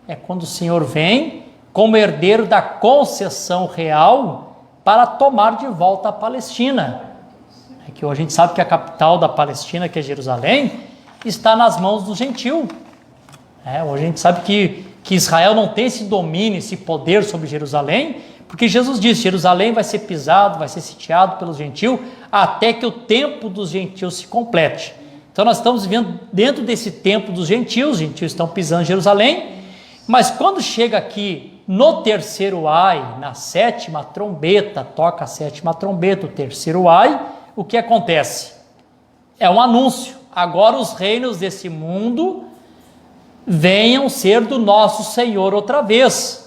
É quando o Senhor vem como herdeiro da concessão real para tomar de volta a Palestina. É que hoje a gente sabe que a capital da Palestina, que é Jerusalém, está nas mãos do gentil. Hoje a gente sabe que Israel não tem esse domínio, esse poder sobre Jerusalém, porque Jesus disse: Jerusalém vai ser pisado, vai ser sitiado pelos gentios, até que o tempo dos gentios se complete. Então nós estamos vivendo dentro desse tempo dos gentios, os gentios estão pisando em Jerusalém, mas quando chega aqui no terceiro ai, na sétima trombeta, toca a sétima trombeta, o terceiro ai, o que acontece? É um anúncio: agora os reinos desse mundo venham ser do nosso Senhor outra vez.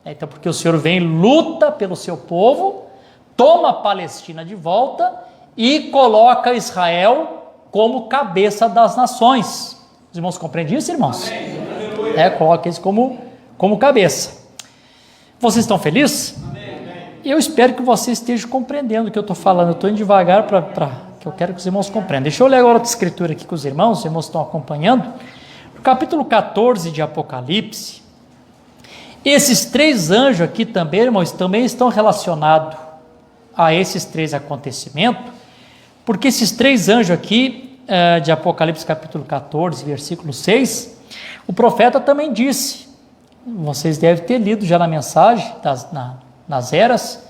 Então, porque o Senhor vem, luta pelo seu povo, toma a Palestina de volta e coloca Israel como cabeça das nações. Os irmãos compreendem isso, irmãos? Coloca isso como cabeça. Vocês estão felizes? Eu espero que vocês estejam compreendendo o que eu estou falando. Eu estou indo devagar que eu quero que os irmãos compreendam. Deixa eu ler agora outra escritura aqui com os irmãos estão acompanhando. No capítulo 14 de Apocalipse, esses três anjos aqui também, irmãos, também estão relacionados a esses três acontecimentos, porque esses três anjos aqui, de Apocalipse capítulo 14, versículo 6, o profeta também disse, vocês devem ter lido já na mensagem, nas eras,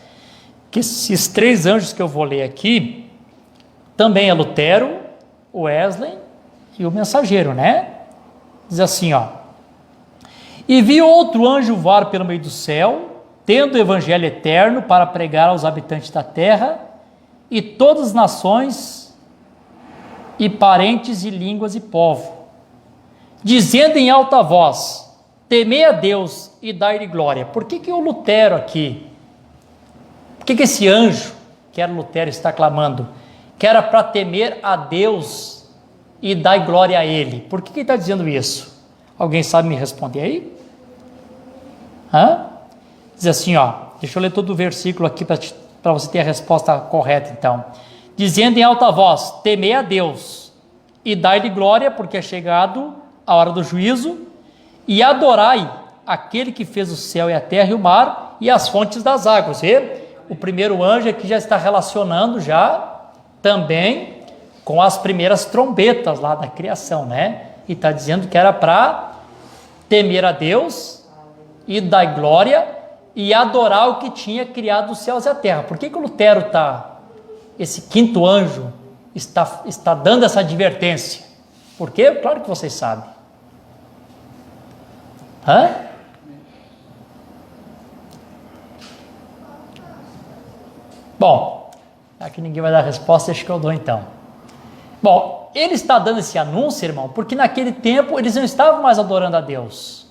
que esses três anjos que eu vou ler aqui, também é Lutero, o Wesley e o mensageiro, né? Diz assim, e vi outro anjo voar pelo meio do céu, tendo o evangelho eterno para pregar aos habitantes da terra, e todas as nações, e parentes, e línguas, e povo, dizendo em alta voz: temei a Deus e dai-lhe glória. Por que o Lutero aqui, por que esse anjo, que era Lutero, está clamando? Que era para temer a Deus e dar glória a Ele. Por que ele está dizendo isso? Alguém sabe me responder aí? Diz assim, deixa eu ler todo o versículo aqui para você ter a resposta correta então. Dizendo em alta voz: temei a Deus e dai-lhe glória, porque é chegado a hora do juízo, e adorai aquele que fez o céu e a terra e o mar e as fontes das águas. E o primeiro anjo aqui já está relacionando já também com as primeiras trombetas lá da criação, né? E está dizendo que era para temer a Deus e dar glória e adorar o que tinha criado os céus e a terra. Por que o Lutero esse quinto anjo está dando essa advertência? Por quê? Claro que vocês sabem. Bom, aqui ninguém vai dar resposta, acho que eu dou então. Bom, ele está dando esse anúncio, irmão, porque naquele tempo eles não estavam mais adorando a Deus.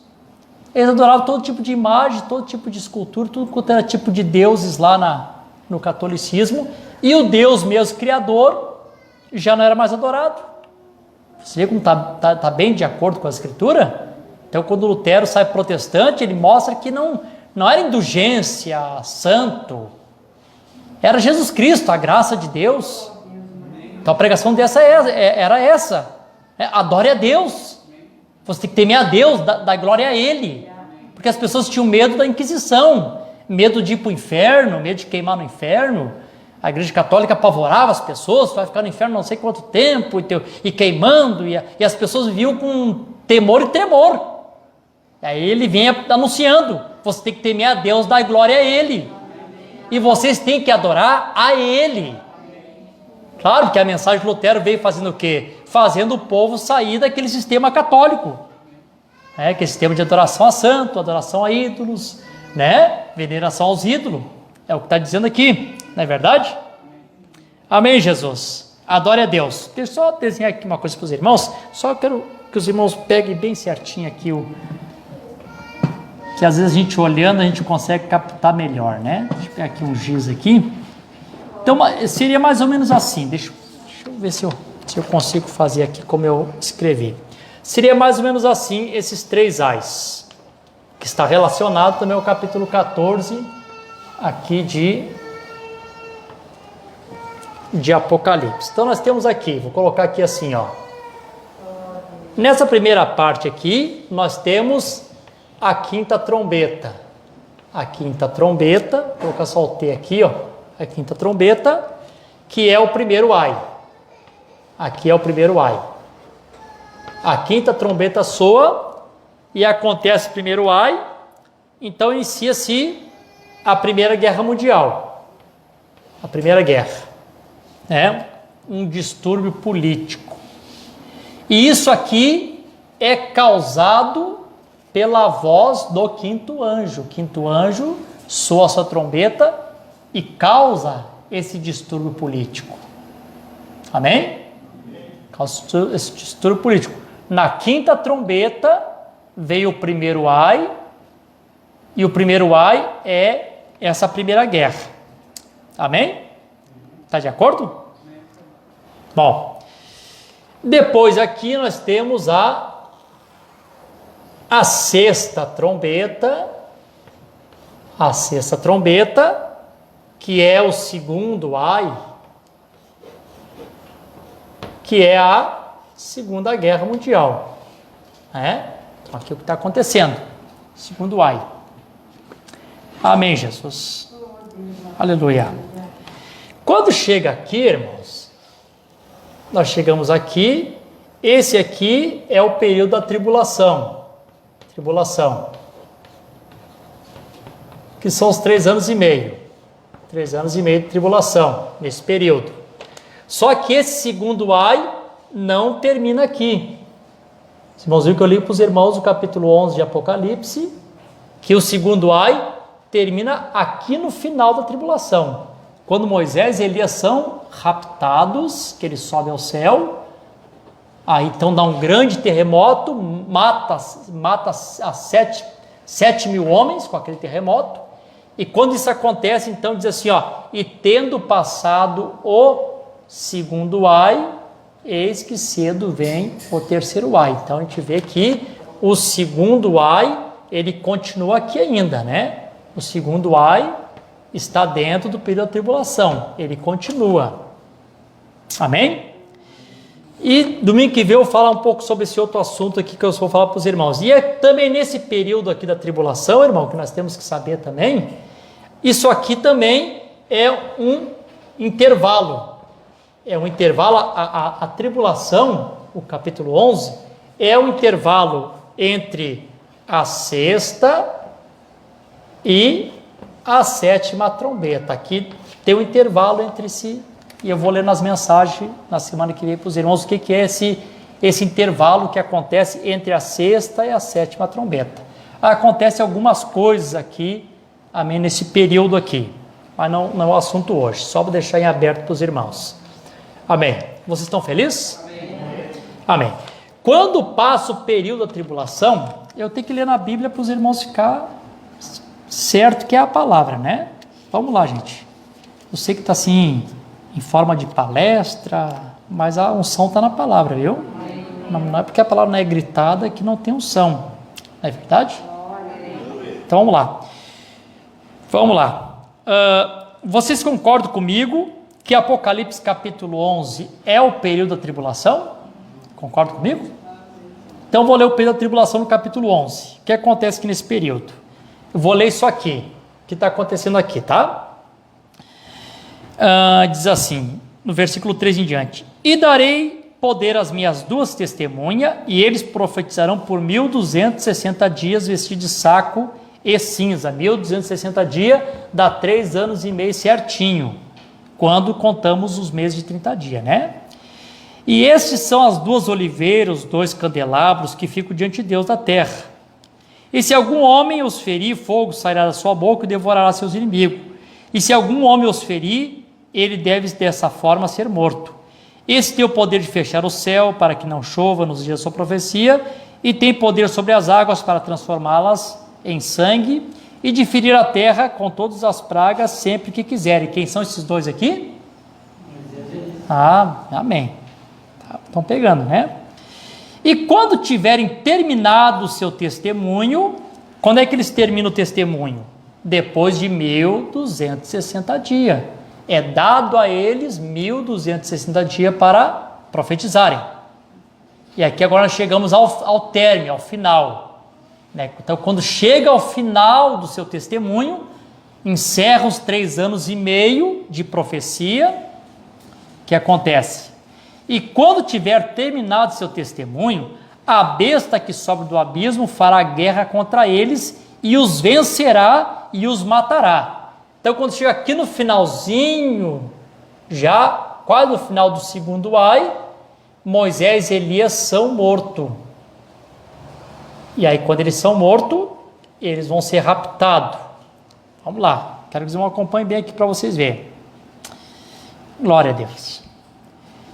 Eles adoravam todo tipo de imagem, todo tipo de escultura, tudo quanto era tipo de deuses lá no catolicismo. E o Deus mesmo, Criador, já não era mais adorado. Você vê como está bem de acordo com a Escritura? Então, quando Lutero sai protestante, ele mostra que não era indulgência, santo. Era Jesus Cristo, a graça de Deus. Então, a pregação dessa era essa. Adore a Deus. Você tem que temer a Deus, dar glória a Ele. Porque as pessoas tinham medo da Inquisição, medo de ir para o inferno, medo de queimar no inferno. A Igreja Católica apavorava as pessoas, vai ficar no inferno não sei quanto tempo, e queimando, e as pessoas viviam com temor e tremor. Aí ele vem anunciando, você tem que temer a Deus, dar glória a Ele. E vocês têm que adorar a Ele. Claro que a mensagem de Lutero veio fazendo o quê? Fazendo o povo sair daquele sistema católico. Aquele sistema de adoração a santo, adoração a ídolos, veneração aos ídolos. É o que está dizendo aqui, não é verdade? Amém, Jesus. Adore a Deus. Deixa eu só desenhar aqui uma coisa para os irmãos. Só quero que os irmãos peguem bem certinho aqui que às vezes a gente olhando, a gente consegue captar melhor, né? Deixa eu pegar aqui um giz aqui. Então, seria mais ou menos assim. Deixa eu ver se eu consigo fazer aqui como eu escrevi. Seria mais ou menos assim, esses 3 ais, que está relacionado também ao capítulo 14, aqui de Apocalipse. Então, nós temos aqui, vou colocar aqui assim, ó. Nessa primeira parte aqui, nós temos a 5ª trombeta. A 5ª trombeta, vou colocar só o T aqui, ó. A 5ª trombeta, que é o primeiro ai. Aqui é o primeiro ai. A 5ª trombeta soa e acontece o primeiro ai, então inicia-se a Primeira Guerra Mundial. A Primeira Guerra. Um distúrbio político. E isso aqui é causado pela voz do 5º anjo. O 5º anjo soa a sua trombeta e causa esse distúrbio político. Amém? Causa esse distúrbio político. Na 5ª trombeta veio o primeiro ai, e o primeiro ai é essa primeira guerra. Amém? Está de acordo? Bom, depois aqui nós temos a 6ª trombeta, que é o segundo ai, que é a Segunda Guerra Mundial. Então aqui é o que está acontecendo. Segundo ai. Amém, Jesus. Aleluia. Quando chega aqui, irmãos, nós chegamos aqui, esse aqui é o período da tribulação. Que são os 3 anos e meio. 3 anos e meio de tribulação, nesse período. Só que esse segundo ai não termina aqui. Os irmãos viram que eu li para os irmãos o capítulo 11 de Apocalipse, que o segundo ai termina aqui no final da tribulação. Quando Moisés e Elias são raptados, que eles sobem ao céu, aí então dá um grande terremoto, mata 7.000 homens com aquele terremoto, e quando isso acontece, então diz assim, e tendo passado o segundo ai, eis que cedo vem o terceiro ai. Então a gente vê que o segundo ai, ele continua aqui ainda, O segundo ai está dentro do período da tribulação, ele continua. Amém? E domingo que vem eu vou falar um pouco sobre esse outro assunto aqui que eu vou falar para os irmãos. E é também nesse período aqui da tribulação, irmão, que nós temos que saber também, isso aqui também é um intervalo. É um intervalo, a tribulação, o capítulo 11, é um intervalo entre a 6ª e a 7ª trombeta. Aqui tem um intervalo entre si, e eu vou ler nas mensagens na semana que vem para os irmãos o que é esse intervalo que acontece entre a 6ª e a 7ª trombeta. Acontece algumas coisas aqui, amém, nesse período aqui. mas não é o assunto hoje, só vou deixar em aberto para os irmãos. Amém. Vocês estão felizes? Amém. Amém. Quando passa o período da tribulação, eu tenho que ler na Bíblia para os irmãos ficar certo que é a palavra, né? Vamos lá, gente. Eu sei que está assim, em forma de palestra, mas a unção está na palavra, viu? Não é porque a palavra não é gritada que não tem unção. Não é verdade? Então vamos lá. Vamos lá. Vocês concordam comigo que Apocalipse capítulo 11 é o período da tribulação? Concordam comigo? Então vou ler o período da tribulação no capítulo 11. O que acontece aqui nesse período? Eu vou ler isso aqui. O que está acontecendo aqui, tá? Diz assim, no versículo 3 em diante: E darei poder às minhas duas testemunhas, e eles profetizarão por 1260 dias, vestidos de saco e cinza. 1260 dias dá 3 anos e meio certinho, quando contamos os meses de 30 dias, né? E estes são as duas oliveiras, os 2 candelabros que ficam diante de Deus da terra. E se algum homem os ferir, fogo sairá da sua boca e devorará seus inimigos. E se algum homem os ferir, ele deve dessa forma ser morto. Esse tem o poder de fechar o céu para que não chova nos dias da sua profecia, e tem poder sobre as águas para transformá-las em sangue, e de ferir a terra com todas as pragas sempre que quiserem. Quem são esses 2 aqui? Amém. Estão pegando, né? E quando tiverem terminado o seu testemunho, quando é que eles terminam o testemunho? Depois de 1260 dias. É dado a eles 1260 dias para profetizarem. E aqui agora nós chegamos ao término, ao final, né? Então quando chega ao final do seu testemunho, encerra os 3 anos e meio de profecia, que acontece? E quando tiver terminado seu testemunho, a besta que sobe do abismo fará guerra contra eles e os vencerá e os matará. Então, quando chega aqui no finalzinho, já quase no final do segundo ai, Moisés e Elias são mortos. E aí, quando eles são mortos, eles vão ser raptados. Vamos lá, quero que vocês me acompanhem bem aqui para vocês verem. Glória a Deus.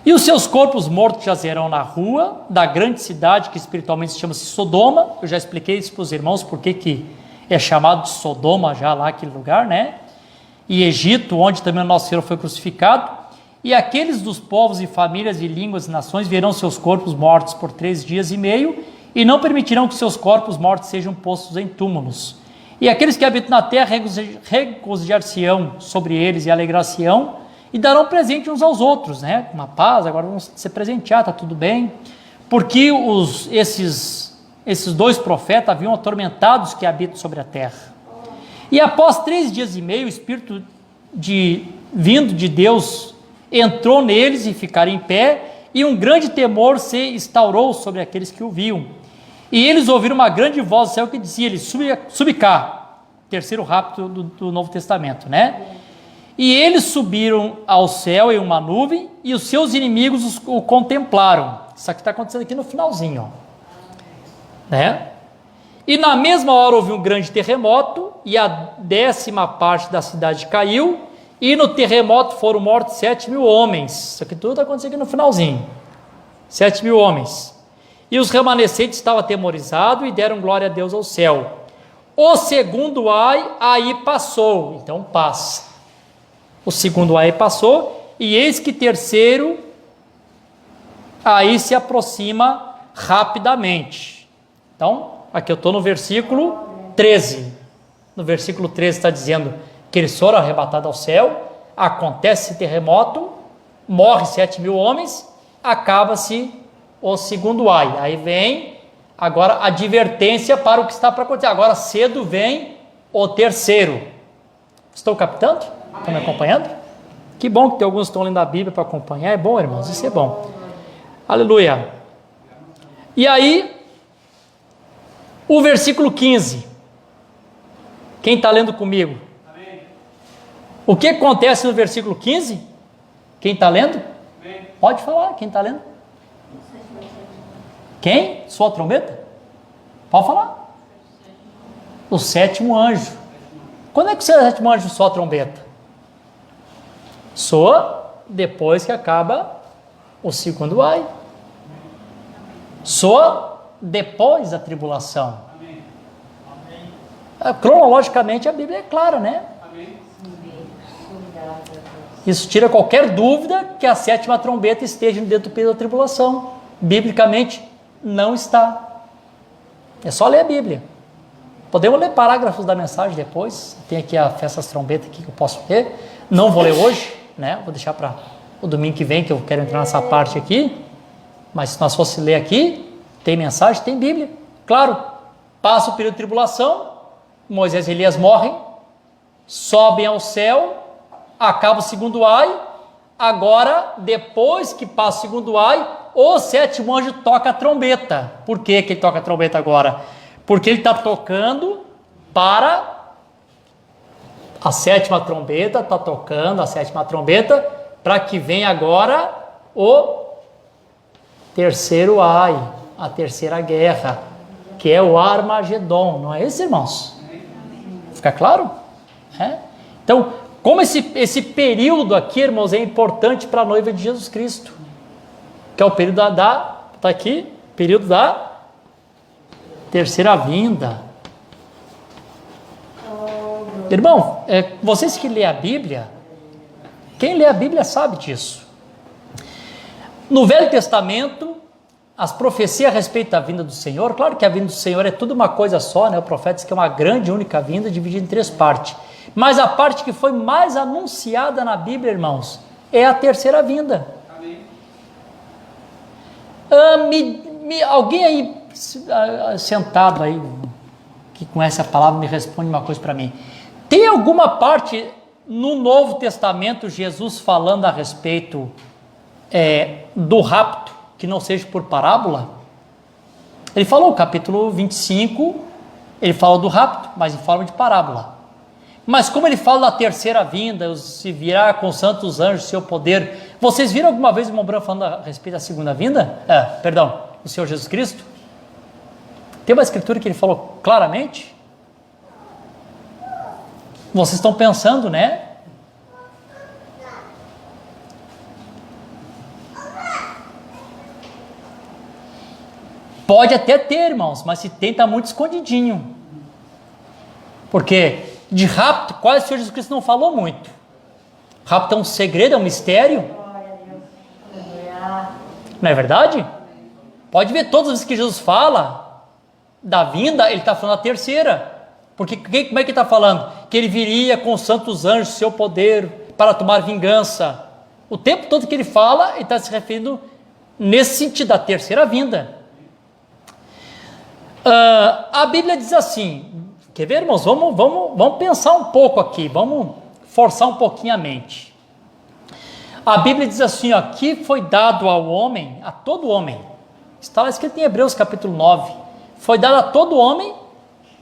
E os seus corpos mortos jazerão na rua da grande cidade, que espiritualmente chama-se Sodoma. Eu já expliquei isso para os irmãos, porque que é chamado de Sodoma já lá, aquele lugar, né? E Egito, onde também o nosso Senhor foi crucificado. E aqueles dos povos e famílias e línguas e nações verão seus corpos mortos por 3 dias e meio, e não permitirão que seus corpos mortos sejam postos em túmulos. E aqueles que habitam na terra regozijar-se-ão sobre eles e alegrar-se-ão, e darão presente uns aos outros, né? Uma paz, agora vamos se presentear, está tudo bem. Porque esses 2 profetas haviam atormentado os que habitam sobre a terra. E após 3 dias e meio, o Espírito vindo de Deus entrou neles e ficaram em pé, e um grande temor se instaurou sobre aqueles que o viam. E eles ouviram uma grande voz do céu que dizia: subi cá. Terceiro rapto do Novo Testamento, né? E eles subiram ao céu em uma nuvem, e os seus inimigos o contemplaram. Isso aqui está acontecendo aqui no finalzinho, ó. Né? E na mesma hora houve um grande terremoto, e a 10ª parte da cidade caiu, e no terremoto foram mortos 7.000 homens. Isso aqui tudo está acontecendo aqui no finalzinho. 7.000 homens. E os remanescentes estavam atemorizados e deram glória a Deus ao céu. O segundo ai aí passou. Então passa. O segundo ai passou, e eis que terceiro aí se aproxima rapidamente. Então, aqui eu estou no versículo 13. No versículo 13 está dizendo que eles foram arrebatados ao céu, acontece esse terremoto, morre 7.000 homens, acaba-se o segundo ai. Aí vem agora a advertência para o que está para acontecer. Agora cedo vem o terceiro. Estou captando? Estão me acompanhando? Que bom que tem alguns que estão lendo a Bíblia para acompanhar. É bom, irmãos, isso é bom. Aleluia. E aí, o versículo 15. Quem está lendo comigo? Amém. O que acontece no versículo 15? Quem está lendo? Amém. Pode falar, quem está lendo? Quem? Soa a trombeta? Pode falar. O 7º anjo. Quando é que o 7º anjo soa a trombeta? Soa depois que acaba o segundo ai. Soa depois da tribulação. Cronologicamente a Bíblia é clara, né? Isso tira qualquer dúvida que a sétima trombeta esteja dentro do período da tribulação. Biblicamente não está. É só ler a Bíblia. Podemos ler parágrafos da mensagem depois. Tem aqui a festa das trombetas aqui que eu posso ler. Não vou ler hoje, né? Vou deixar para o domingo que vem, que eu quero entrar nessa parte aqui. Mas se nós fosse ler aqui, tem mensagem, tem Bíblia. Claro, passa o período de tribulação, Moisés e Elias morrem, sobem ao céu, acaba o segundo ai. Agora, depois que passa o segundo ai, o sétimo anjo toca a trombeta. Por que ele toca a trombeta agora? Porque ele está tocando para a sétima trombeta, está tocando a sétima trombeta, para que venha agora o terceiro ai, a terceira guerra, que é o Armagedon, não é isso, irmãos? Fica claro? Então, como esse período aqui, irmãos, é importante para a noiva de Jesus Cristo, que é o período está aqui, período da terceira vinda. Irmão, vocês que lêem a Bíblia, quem lê a Bíblia sabe disso. No Velho Testamento, as profecias a respeito da vinda do Senhor, claro que a vinda do Senhor é tudo uma coisa só, né? O profeta diz que é uma grande e única vinda dividida em 3 partes. Mas a parte que foi mais anunciada na Bíblia, irmãos, é a terceira vinda. Amém. Alguém aí sentado aí, que conhece a palavra, me responde uma coisa para mim. Tem alguma parte no Novo Testamento, Jesus falando a respeito do rapto, que não seja por parábola? Ele falou, capítulo 25, ele fala do rapto, mas em forma de parábola. Mas como ele fala da terceira vinda, se virá com santos anjos, seu poder, vocês viram alguma vez o irmão Branco falando a respeito da segunda vinda? O Senhor Jesus Cristo? Tem uma escritura que ele falou claramente? Vocês estão pensando, né? Pode até ter, irmãos, mas se tem, está muito escondidinho. Porque de rapto, quase o Senhor Jesus Cristo não falou muito. Rapto é um segredo, é um mistério. Não é verdade? Pode ver, todas as vezes que Jesus fala da vinda, ele está falando da terceira. Porque como é que ele está falando? Que ele viria com os santos anjos, seu poder, para tomar vingança. O tempo todo que ele fala, ele está se referindo nesse sentido, da terceira vinda. A Bíblia diz assim, quer ver, irmãos? Vamos pensar um pouco aqui, vamos forçar um pouquinho a mente. A Bíblia diz assim, ó, que foi dado ao homem, a todo homem, está lá escrito em Hebreus capítulo 9, foi dado a todo homem,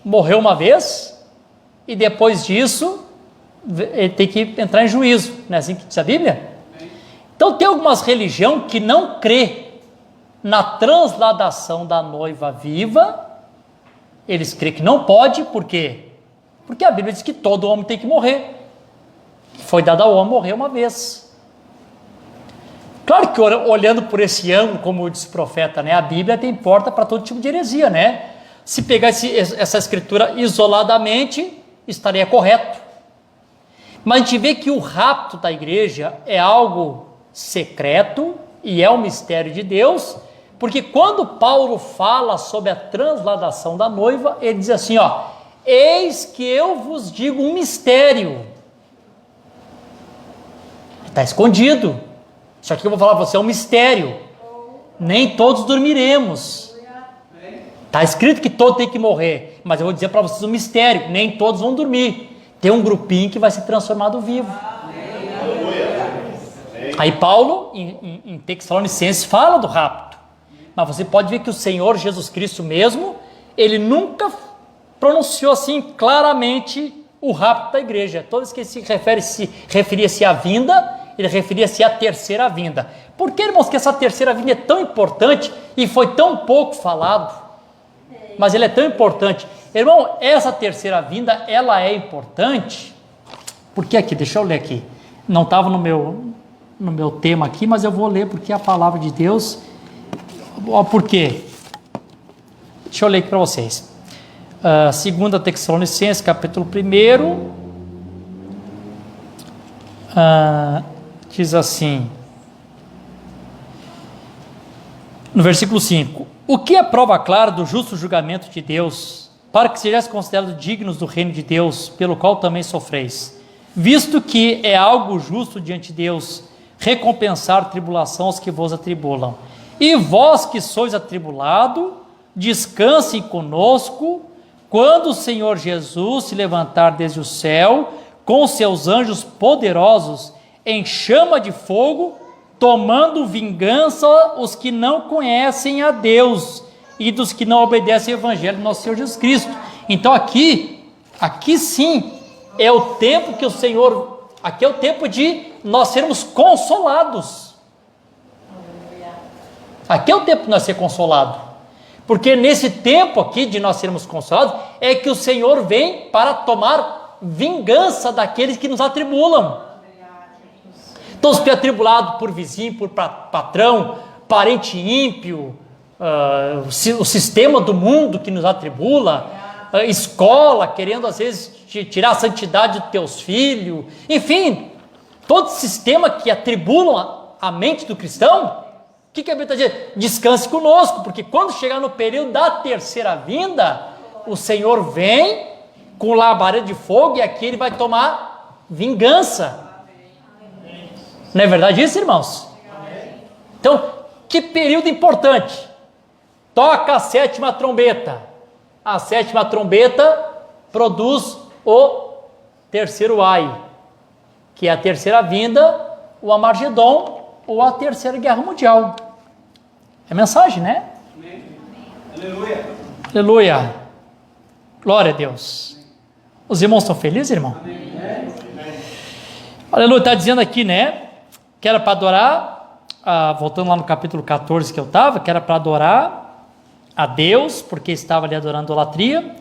morreu uma vez, e depois disso, ele tem que entrar em juízo, não é assim que diz a Bíblia? Então tem algumas religiões que não crê na transladação da noiva viva. Eles creem que não pode, por quê? Porque a Bíblia diz que todo homem tem que morrer. Foi dado ao homem morrer uma vez. Claro que olhando por esse ângulo, como diz o profeta, né, a Bíblia tem porta para todo tipo de heresia, né? Se pegar essa escritura isoladamente, estaria correto. Mas a gente vê que o rapto da igreja é algo secreto e é um mistério de Deus. Porque quando Paulo fala sobre a transladação da noiva, ele diz assim, ó, eis que eu vos digo um mistério. Está escondido. Isso aqui que eu vou falar para você é um mistério. Nem todos dormiremos. Está escrito que todo tem que morrer, mas eu vou dizer para vocês um mistério, nem todos vão dormir. Tem um grupinho que vai ser transformado vivo. Aí Paulo, em Tessalonicenses, fala do rapto. Mas você pode ver que o Senhor Jesus Cristo mesmo, ele nunca pronunciou assim claramente o rapto da igreja. Todas que ele referia-se à vinda, ele referia-se à terceira vinda. Por que, irmãos, que essa terceira vinda é tão importante e foi tão pouco falado? Mas ele é tão importante. Irmão, essa terceira vinda, ela é importante, porque aqui, deixa eu ler aqui. Não estava no meu tema aqui, mas eu vou ler porque é a palavra de Deus. Por quê? Deixa eu ler aqui para vocês. 2 Tessalonicenses, capítulo 1, diz assim, no versículo 5: o que é prova clara do justo julgamento de Deus, para que sejais considerados dignos do reino de Deus, pelo qual também sofreis, visto que é algo justo diante de Deus recompensar tribulação aos que vos atribulam. E vós que sois atribulados, descansem conosco, quando o Senhor Jesus se levantar desde o céu, com seus anjos poderosos, em chama de fogo, tomando vingança os que não conhecem a Deus e dos que não obedecem ao Evangelho do nosso Senhor Jesus Cristo. Então aqui sim, é o tempo que o Senhor, aqui é o tempo de nós sermos consolados. Aqui é o tempo de nós ser consolado. Porque nesse tempo aqui de nós sermos consolados, é que o Senhor vem para tomar vingança daqueles que nos atribulam. Então, se tu é atribulado por vizinho, por patrão, parente ímpio, o sistema do mundo que nos atribula, escola, querendo às vezes tirar a santidade dos teus filhos, enfim, todo sistema que atribulam a mente do cristão, o que a Bíblia está dizendo? Descanse conosco, porque quando chegar no período da terceira vinda, o Senhor vem com labareda de fogo e aqui ele vai tomar vingança. Não é verdade isso, irmãos? Então, que período importante. Toca a 7ª trombeta. A 7ª trombeta produz o terceiro ai, que é a terceira vinda, o Armagedon, ou a terceira guerra mundial. É mensagem, né? Amém. Aleluia. Aleluia. Glória a Deus. Os irmãos estão felizes, irmão? Amém. Aleluia. Está dizendo aqui, né? Que era para adorar, voltando lá no capítulo 14 que eu estava, que era para adorar a Deus, porque estava ali adorando idolatria,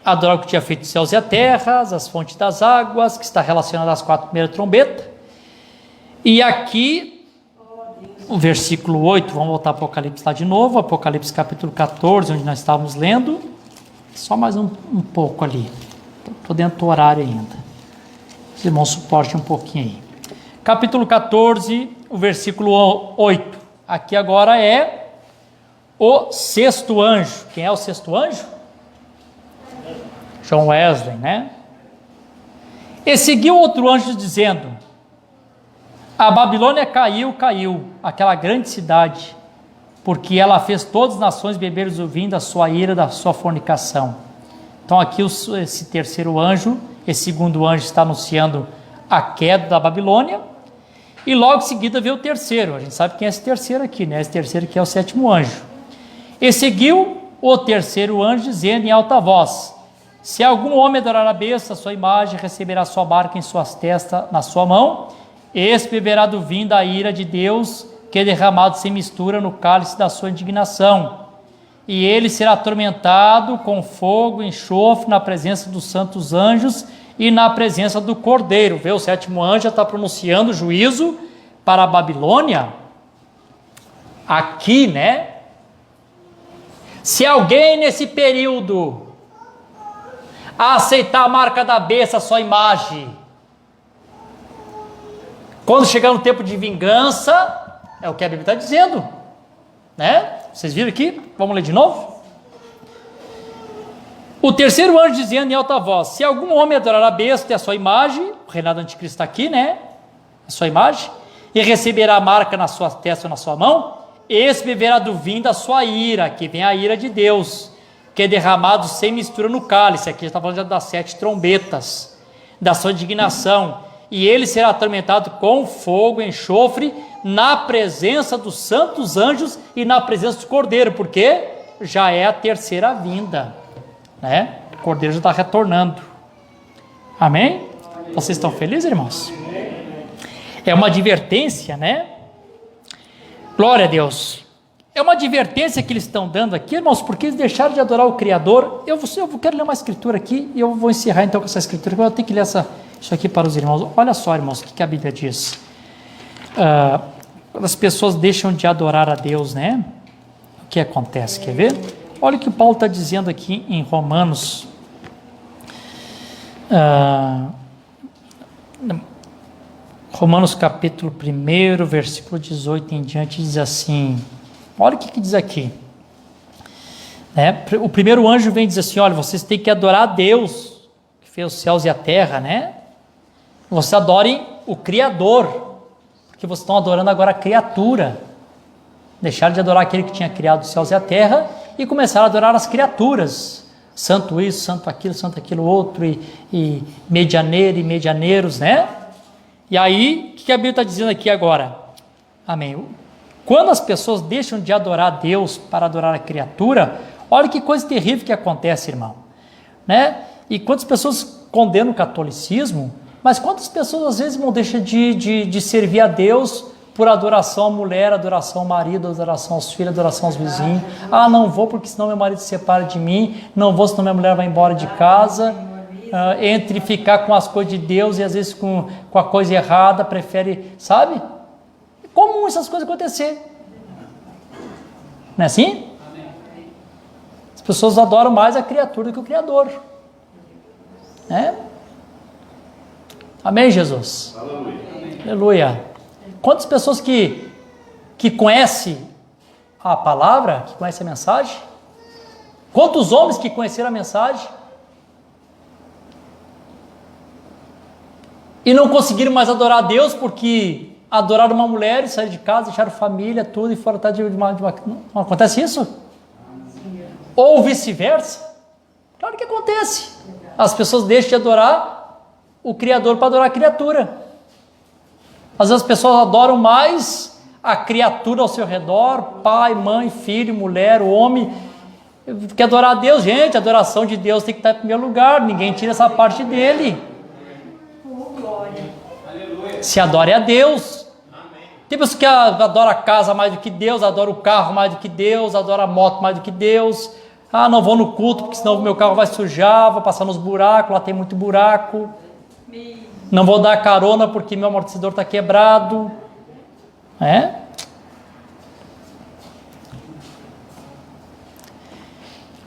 adorar o que tinha feito os céus e a terra, as fontes das águas, que está relacionado às 4 primeiras trombetas. E aqui, o versículo 8, vamos voltar para o Apocalipse lá de novo, Apocalipse capítulo 14, onde nós estávamos lendo, só mais um pouco ali, estou dentro do horário ainda, os irmãos suportem um pouquinho aí. Capítulo 14, o versículo 8, aqui agora é o 6º anjo. Quem é o 6º anjo? John Wesley, né? E seguiu outro anjo dizendo: a Babilônia caiu, aquela grande cidade, porque ela fez todas as nações beber do vinho da sua ira, da sua fornicação. Então aqui esse terceiro anjo, esse segundo anjo está anunciando a queda da Babilônia, e logo em seguida veio o terceiro. A gente sabe quem é esse terceiro aqui, né? Esse terceiro que é o 7º anjo. E seguiu o terceiro anjo dizendo em alta voz: se algum homem adorar a besta, a sua imagem, receberá sua marca em suas testas, na sua mão, esse beberá do vinho da ira de Deus, que é derramado sem mistura no cálice da sua indignação. E ele será atormentado com fogo e enxofre na presença dos santos anjos e na presença do Cordeiro. Vê, o 7º anjo já está pronunciando juízo para a Babilônia. Aqui, né? Se alguém nesse período aceitar a marca da besta, a sua imagem, quando chegar no tempo de vingança, é o que a Bíblia está dizendo, né? Vocês viram aqui? Vamos ler de novo? O terceiro anjo dizendo em alta voz: se algum homem adorar a besta e a sua imagem, o reinado do anticristo está aqui, né? A sua imagem, e receberá a marca na sua testa ou na sua mão, esse beberá do vinho da sua ira, que vem a ira de Deus, que é derramado sem mistura no cálice. Aqui está falando das 7 trombetas, da sua indignação, e ele será atormentado com fogo e enxofre na presença dos santos anjos e na presença do Cordeiro, porque já é a terceira vinda, né? O Cordeiro já está retornando. Amém? Vocês estão felizes, irmãos? É uma advertência, né? Glória a Deus. É uma advertência que eles estão dando aqui, irmãos, porque eles deixaram de adorar o Criador. Eu quero ler uma escritura aqui e eu vou encerrar então com essa escritura, porque eu tenho que ler isso aqui para os irmãos. Olha só, irmãos, o que a Bíblia diz. Quando as pessoas deixam de adorar a Deus, né? O que acontece? Quer ver? Olha o que o Paulo está dizendo aqui em Romanos. Romanos capítulo 1, versículo 18 em diante, diz assim, olha o que diz aqui, né? O primeiro anjo vem dizer assim, olha, vocês têm que adorar a Deus, que fez os céus e a terra, né? Vocês adorem o Criador, porque vocês estão adorando agora a criatura, deixaram de adorar aquele que tinha criado os céus e a terra, e começaram a adorar as criaturas, santo isso, santo aquilo outro, e medianeiro e medianeiros, né? E aí, o que a Bíblia está dizendo aqui agora? Amém. Quando as pessoas deixam de adorar a Deus para adorar a criatura, olha que coisa terrível que acontece, irmão. Né? E quantas pessoas condenam o catolicismo, mas quantas pessoas às vezes não deixam de servir a Deus por adoração à mulher, adoração ao marido, adoração aos filhos, adoração aos vizinhos. Ah, não vou porque senão meu marido se separa de mim, não vou senão minha mulher vai embora de casa. Entre ficar com as coisas de Deus e às vezes com a coisa errada, prefere, sabe? É comum essas coisas acontecer. Não é assim? As pessoas adoram mais a criatura do que o Criador. Né? Amém, Jesus? Aleluia. Quantas pessoas que conhecem a palavra, que conhecem a mensagem? Quantos homens que conheceram a mensagem e não conseguiram mais adorar a Deus porque adoraram uma mulher e saíram de casa, deixaram família, tudo e foram atrás de uma... Não acontece isso? Ou vice-versa? Claro que acontece. As pessoas deixam de adorar o Criador para adorar a criatura. Às vezes as pessoas adoram mais a criatura ao seu redor, pai, mãe, filho, mulher, homem. Quer adorar a Deus, gente, a adoração de Deus tem que estar em primeiro lugar, ninguém tira essa parte dele. Se adore a Deus. Tem pessoas que adoram a casa mais do que Deus, adoram o carro mais do que Deus, adoram a moto mais do que Deus. Ah, não vou no culto porque senão o meu carro vai sujar, vou passar nos buracos, lá tem muito buraco. Não vou dar carona porque meu amortecedor está quebrado.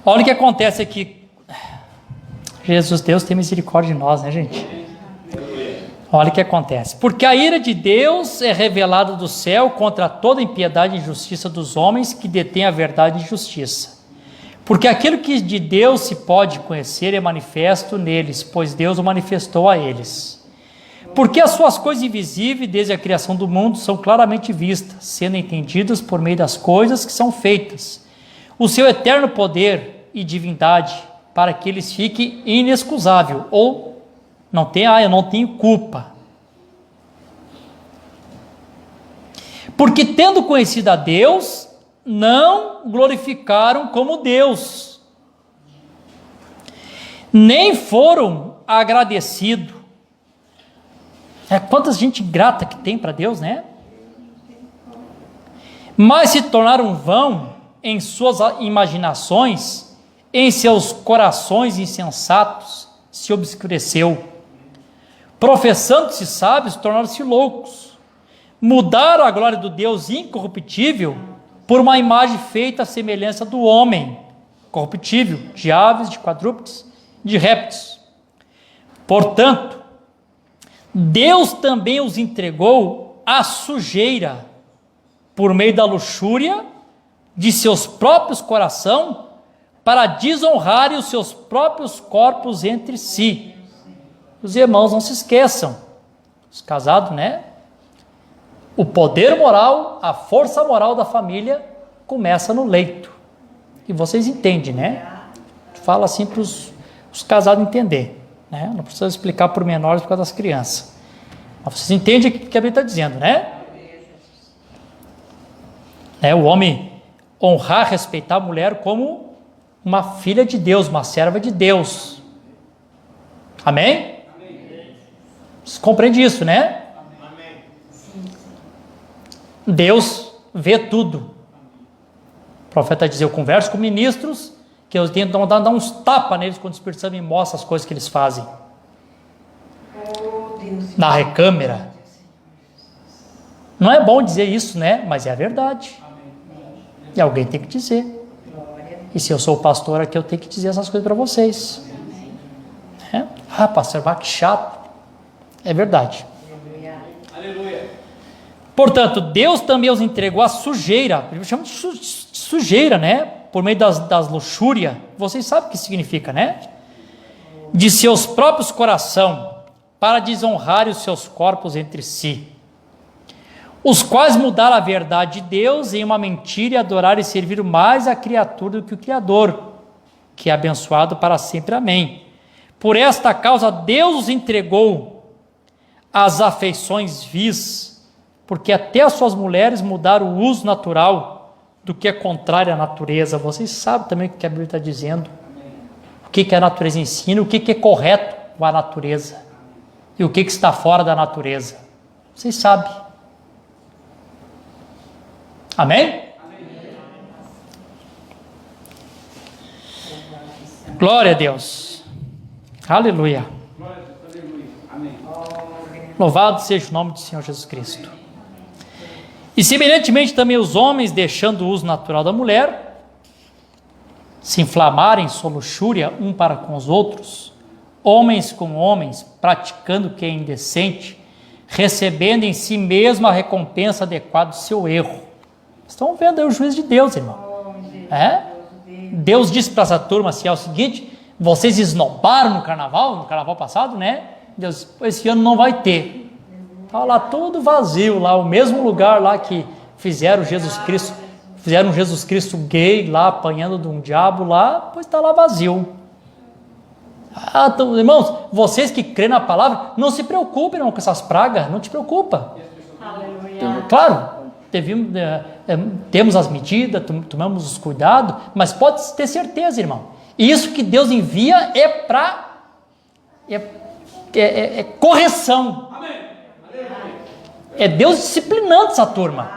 Olha o que acontece aqui. Jesus, Deus tem misericórdia de nós, né, gente? Olha o que acontece. Porque a ira de Deus é revelada do céu contra toda impiedade e injustiça dos homens que detêm a verdade e justiça. Porque aquilo que de Deus se pode conhecer é manifesto neles, pois Deus o manifestou a eles. Porque as suas coisas invisíveis, desde a criação do mundo, são claramente vistas, sendo entendidas por meio das coisas que são feitas. O seu eterno poder e divindade, para que eles fiquem inexcusável, ou não tenha, eu não tenho culpa. Porque tendo conhecido a Deus, não glorificaram como Deus, nem foram agradecidos. Quanta gente ingrata que tem para Deus, né? Mas se tornaram vão em suas imaginações, em seus corações insensatos se obscureceu. Professando-se sábios, tornaram-se loucos. Mudaram a glória do Deus incorruptível por uma imagem feita à semelhança do homem, corruptível, de aves, de quadrúpedes, de répteis. Portanto, Deus também os entregou à sujeira, por meio da luxúria de seus próprios corações, para desonrarem os seus próprios corpos entre si. Os irmãos não se esqueçam, os casados, né? O poder moral, a força moral da família começa no leito. E vocês entendem, né? Fala assim para os casados entender, né? Não precisa explicar por menores por causa das crianças. Mas vocês entendem o que a Bíblia está dizendo, né? O homem honrar, respeitar a mulher como uma filha de Deus, uma serva de Deus. Amém? Você compreende isso, né? Amém. Deus vê tudo. O profeta diz, eu converso com ministros, que eu tento dar uns tapas neles quando o Espírito Santo me mostra as coisas que eles fazem. na recâmara. Não é bom dizer isso, né? Mas é a verdade. E alguém tem que dizer. E se eu sou o pastor aqui, eu tenho que dizer essas coisas para vocês. É? Ah, pastor, que chato. É verdade. Aleluia. Portanto, Deus também os entregou a sujeira. Eu chamo de sujeira, né? Por meio das luxúrias. Vocês sabem o que significa, né? De seus próprios coração, para desonrarem os seus corpos entre si. Os quais mudaram a verdade de Deus em uma mentira e adoraram e serviram mais a criatura do que o Criador, que é abençoado para sempre. Amém. Por esta causa, Deus os entregou às afeições vis, porque até as suas mulheres mudaram o uso natural do que é contrário à natureza. Vocês sabem também o que a Bíblia está dizendo. O que a natureza ensina, o que é correto com a natureza. E o que está fora da natureza. Vocês sabem. Amém? Amém? Glória a Deus. Aleluia. Amém. Louvado seja o nome do Senhor Jesus Cristo. E semelhantemente também os homens, deixando o uso natural da mulher, se inflamarem sua luxúria um para com os outros, homens com homens, praticando o que é indecente, recebendo em si mesmo a recompensa adequada do seu erro. Estão vendo aí o juízo de Deus, irmão. Deus disse para essa turma assim, é o seguinte, vocês esnobaram no carnaval passado, né? Deus, esse ano não vai ter. Está lá tudo vazio, lá, o mesmo lugar lá que fizeram Jesus Cristo gay lá, apanhando de um diabo lá, pois está lá vazio. Então, irmãos, vocês que creem na palavra, não se preocupem, irmão, com essas pragas, não te preocupa. Aleluia. Claro, temos as medidas, tomamos os cuidados, mas pode ter certeza, irmão, isso que Deus envia é para correção. É Deus disciplinando essa turma.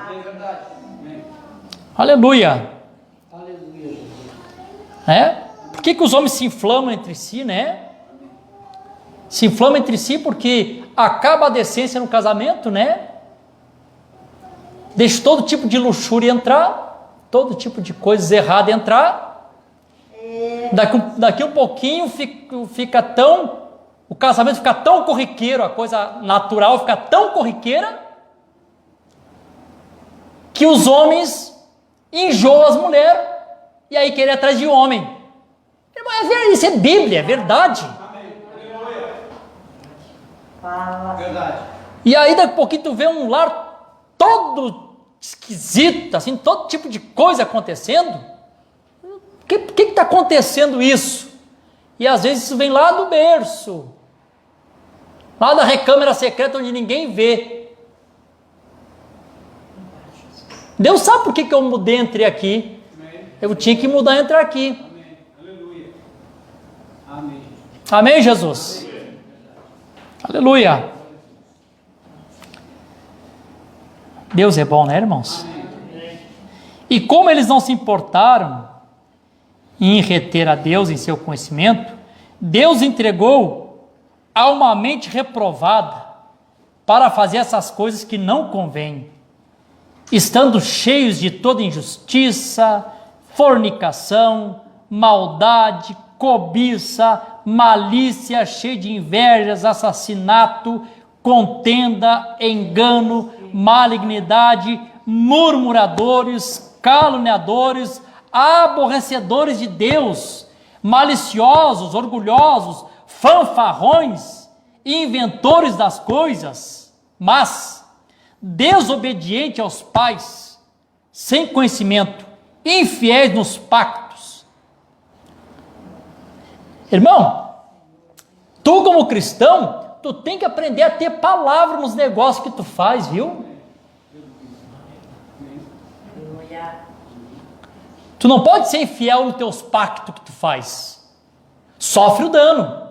Aleluia. Por que os homens se inflamam entre si, né? Se inflamam entre si porque acaba a decência no casamento, né? Deixa todo tipo de luxúria entrar, todo tipo de coisas erradas entrar. Daqui um pouquinho o casamento fica tão corriqueiro, a coisa natural fica tão corriqueira, que os homens enjoam as mulheres e aí querem ir atrás de homem. Isso é Bíblia, é verdade. Verdade. E aí daqui a pouquinho tu vê um lar todo esquisito, assim, todo tipo de coisa acontecendo. Por que está acontecendo isso? E às vezes isso vem lá do berço, lá da recâmara secreta onde ninguém vê. Deus sabe por que eu mudei entre aqui. Eu tinha que mudar entre aqui. Amém. Aleluia. Amém. Amém, Jesus? Aleluia. Deus é bom, né, irmãos? E como eles não se importaram em reter a Deus em seu conhecimento, Deus entregou a uma mente reprovada para fazer essas coisas que não convêm, estando cheios de toda injustiça, fornicação, maldade, cobiça, malícia, cheio de invejas, assassinato, contenda, engano, malignidade, murmuradores, caluniadores, aborrecedores de Deus, maliciosos, orgulhosos, fanfarrões, inventores das coisas, mas desobediente aos pais, sem conhecimento, infiéis nos pactos. Irmão, tu como cristão, tu tem que aprender a ter palavra nos negócios que tu faz, viu? Tu não pode ser infiel nos teus pactos que tu faz. Sofre o dano.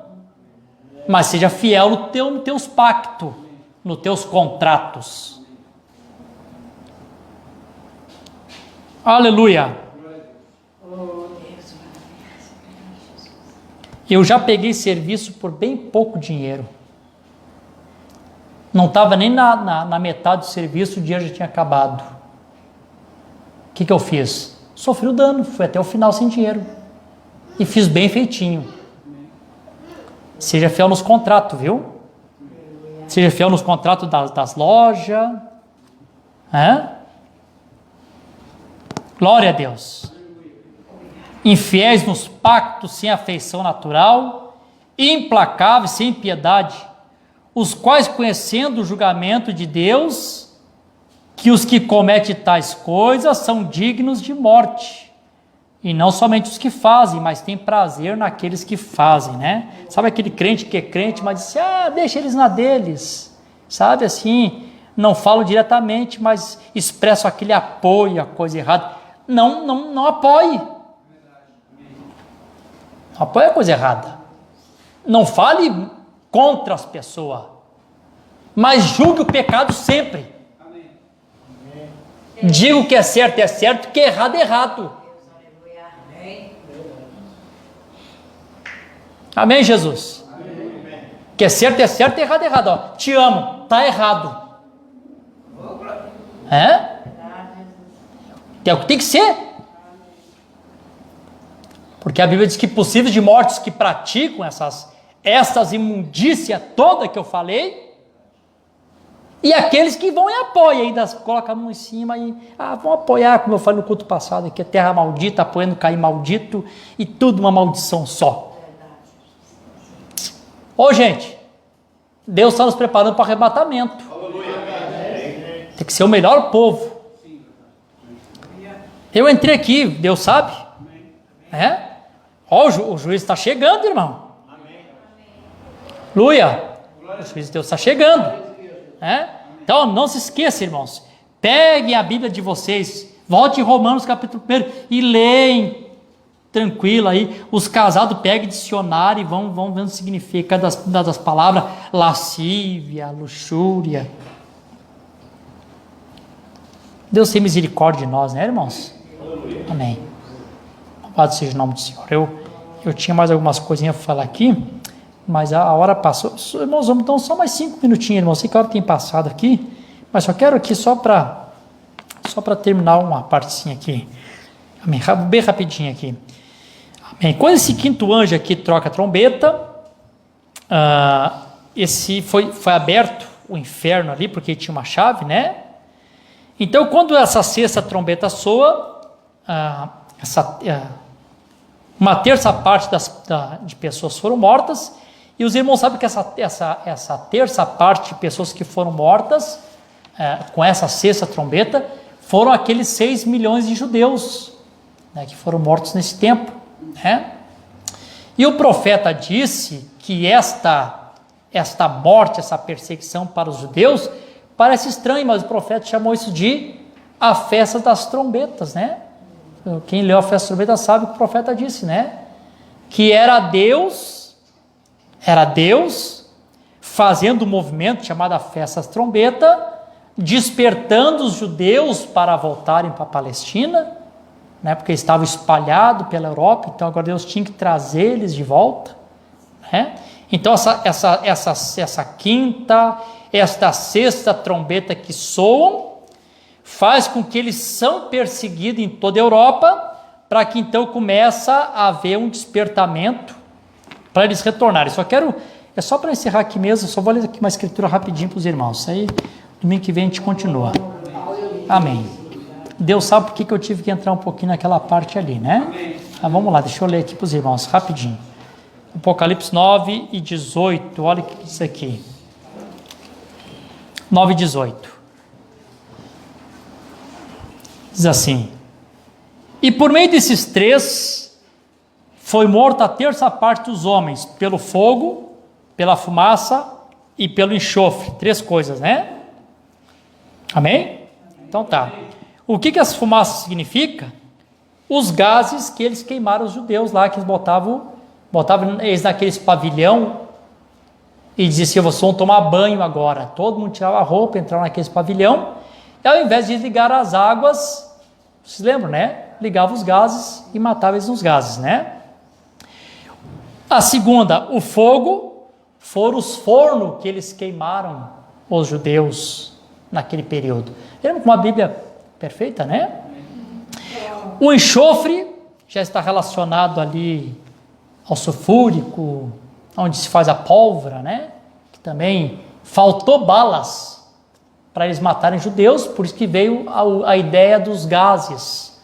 Mas seja fiel nos teus pactos, nos teus contratos. Aleluia. Eu já peguei serviço por bem pouco dinheiro. Não estava nem na metade do serviço, o dia já tinha acabado. O que eu fiz? Sofri o dano, fui até o final sem dinheiro. E fiz bem feitinho. Seja fiel nos contratos, viu? Seja fiel nos contratos das lojas. Glória a Deus. Infiéis nos pactos, sem afeição natural, implacáveis, sem piedade, os quais, conhecendo o julgamento de Deus, que os que cometem tais coisas são dignos de morte, e não somente os que fazem, mas tem prazer naqueles que fazem, né? Sabe aquele crente que é crente, mas diz, deixa eles na deles, sabe assim, não falam diretamente, mas expressam aquele apoio à coisa errada. Não apoie. Não apoie a coisa errada. Não fale contra as pessoas, mas julgue o pecado sempre. Amém. Diga o que é certo, o que é errado é errado. Amém, Jesus? Amém. O que é certo, errado é errado. Ó, te amo, está errado. É o que tem que ser. Porque a Bíblia diz que possíveis de mortos que praticam essas imundícias toda que eu falei, e aqueles que vão e apoiam, ainda colocam a mão em cima e vão apoiar, como eu falei no culto passado, que é terra maldita, apoiando Caim maldito, e tudo uma maldição só. Gente, Deus está nos preparando para o arrebatamento. Tem que ser o melhor povo. Eu entrei aqui, Deus sabe. O juiz está chegando, irmão. Aleluia. O juiz de Deus está chegando. Então não se esqueça, irmãos. Peguem a Bíblia de vocês. Volte em Romanos capítulo 1 e leem tranquilo aí. Os casados peguem dicionário e vão vendo o significado das palavras lascívia, luxúria. Deus tem misericórdia de nós, né, irmãos? Amém. Louvado seja o nome do Senhor. Eu tinha mais algumas coisinhas para falar aqui, mas a hora passou. Irmãos, vamos então só mais 5 minutinhos, irmãos. Sei que a hora tem passado aqui, mas só quero aqui só para terminar uma partezinha aqui. Amém. Bem rapidinho aqui. Amém. Quando esse quinto anjo aqui troca a trombeta, esse foi aberto o inferno ali, porque tinha uma chave, né? Então, quando essa sexta trombeta soa, uma terça parte de pessoas foram mortas, e os irmãos sabem que essa terça parte de pessoas que foram mortas, com essa sexta trombeta, foram aqueles 6 milhões de judeus, né, que foram mortos nesse tempo. Né? E o profeta disse que esta morte, essa perseguição para os judeus, parece estranho, mas o profeta chamou isso de a festa das trombetas, né? Quem leu a festa das trombetas sabe o que o profeta disse, né? Que era Deus fazendo um movimento chamado a festa das trombetas, despertando os judeus para voltarem para a Palestina, né? Porque estavam espalhados pela Europa, então agora Deus tinha que trazer eles de volta, né? Então essa quinta, esta sexta trombeta que soam, faz com que eles são perseguidos em toda a Europa, para que então começa a haver um despertamento para eles retornarem. É só para encerrar aqui mesmo, só vou ler aqui uma escritura rapidinho para os irmãos. Isso aí, domingo que vem a gente continua. Amém. Deus sabe por que eu tive que entrar um pouquinho naquela parte ali, né? Vamos lá, deixa eu ler aqui para os irmãos, rapidinho. Apocalipse 9 e 18, olha o que diz aqui. 9 e 18. Diz assim: e por meio desses 3, foi morta a terça parte dos homens, pelo fogo, pela fumaça e pelo enxofre. 3 coisas, né? Amém? Então tá. O que as fumaças significa? Os gases que eles queimaram os judeus lá, que eles botavam eles naqueles pavilhão e diziam assim: vocês vão tomar banho agora. Todo mundo tirava a roupa, entrava naqueles pavilhão, e ao invés de ligar as águas, vocês lembram, né? Ligava os gases e matava eles nos gases, né? A segunda, o fogo, foram os fornos que eles queimaram os judeus naquele período. Vemos uma Bíblia perfeita, né? O enxofre já está relacionado ali ao sulfúrico, onde se faz a pólvora, né? Que também faltou balas para eles matarem judeus, por isso que veio a ideia dos gases,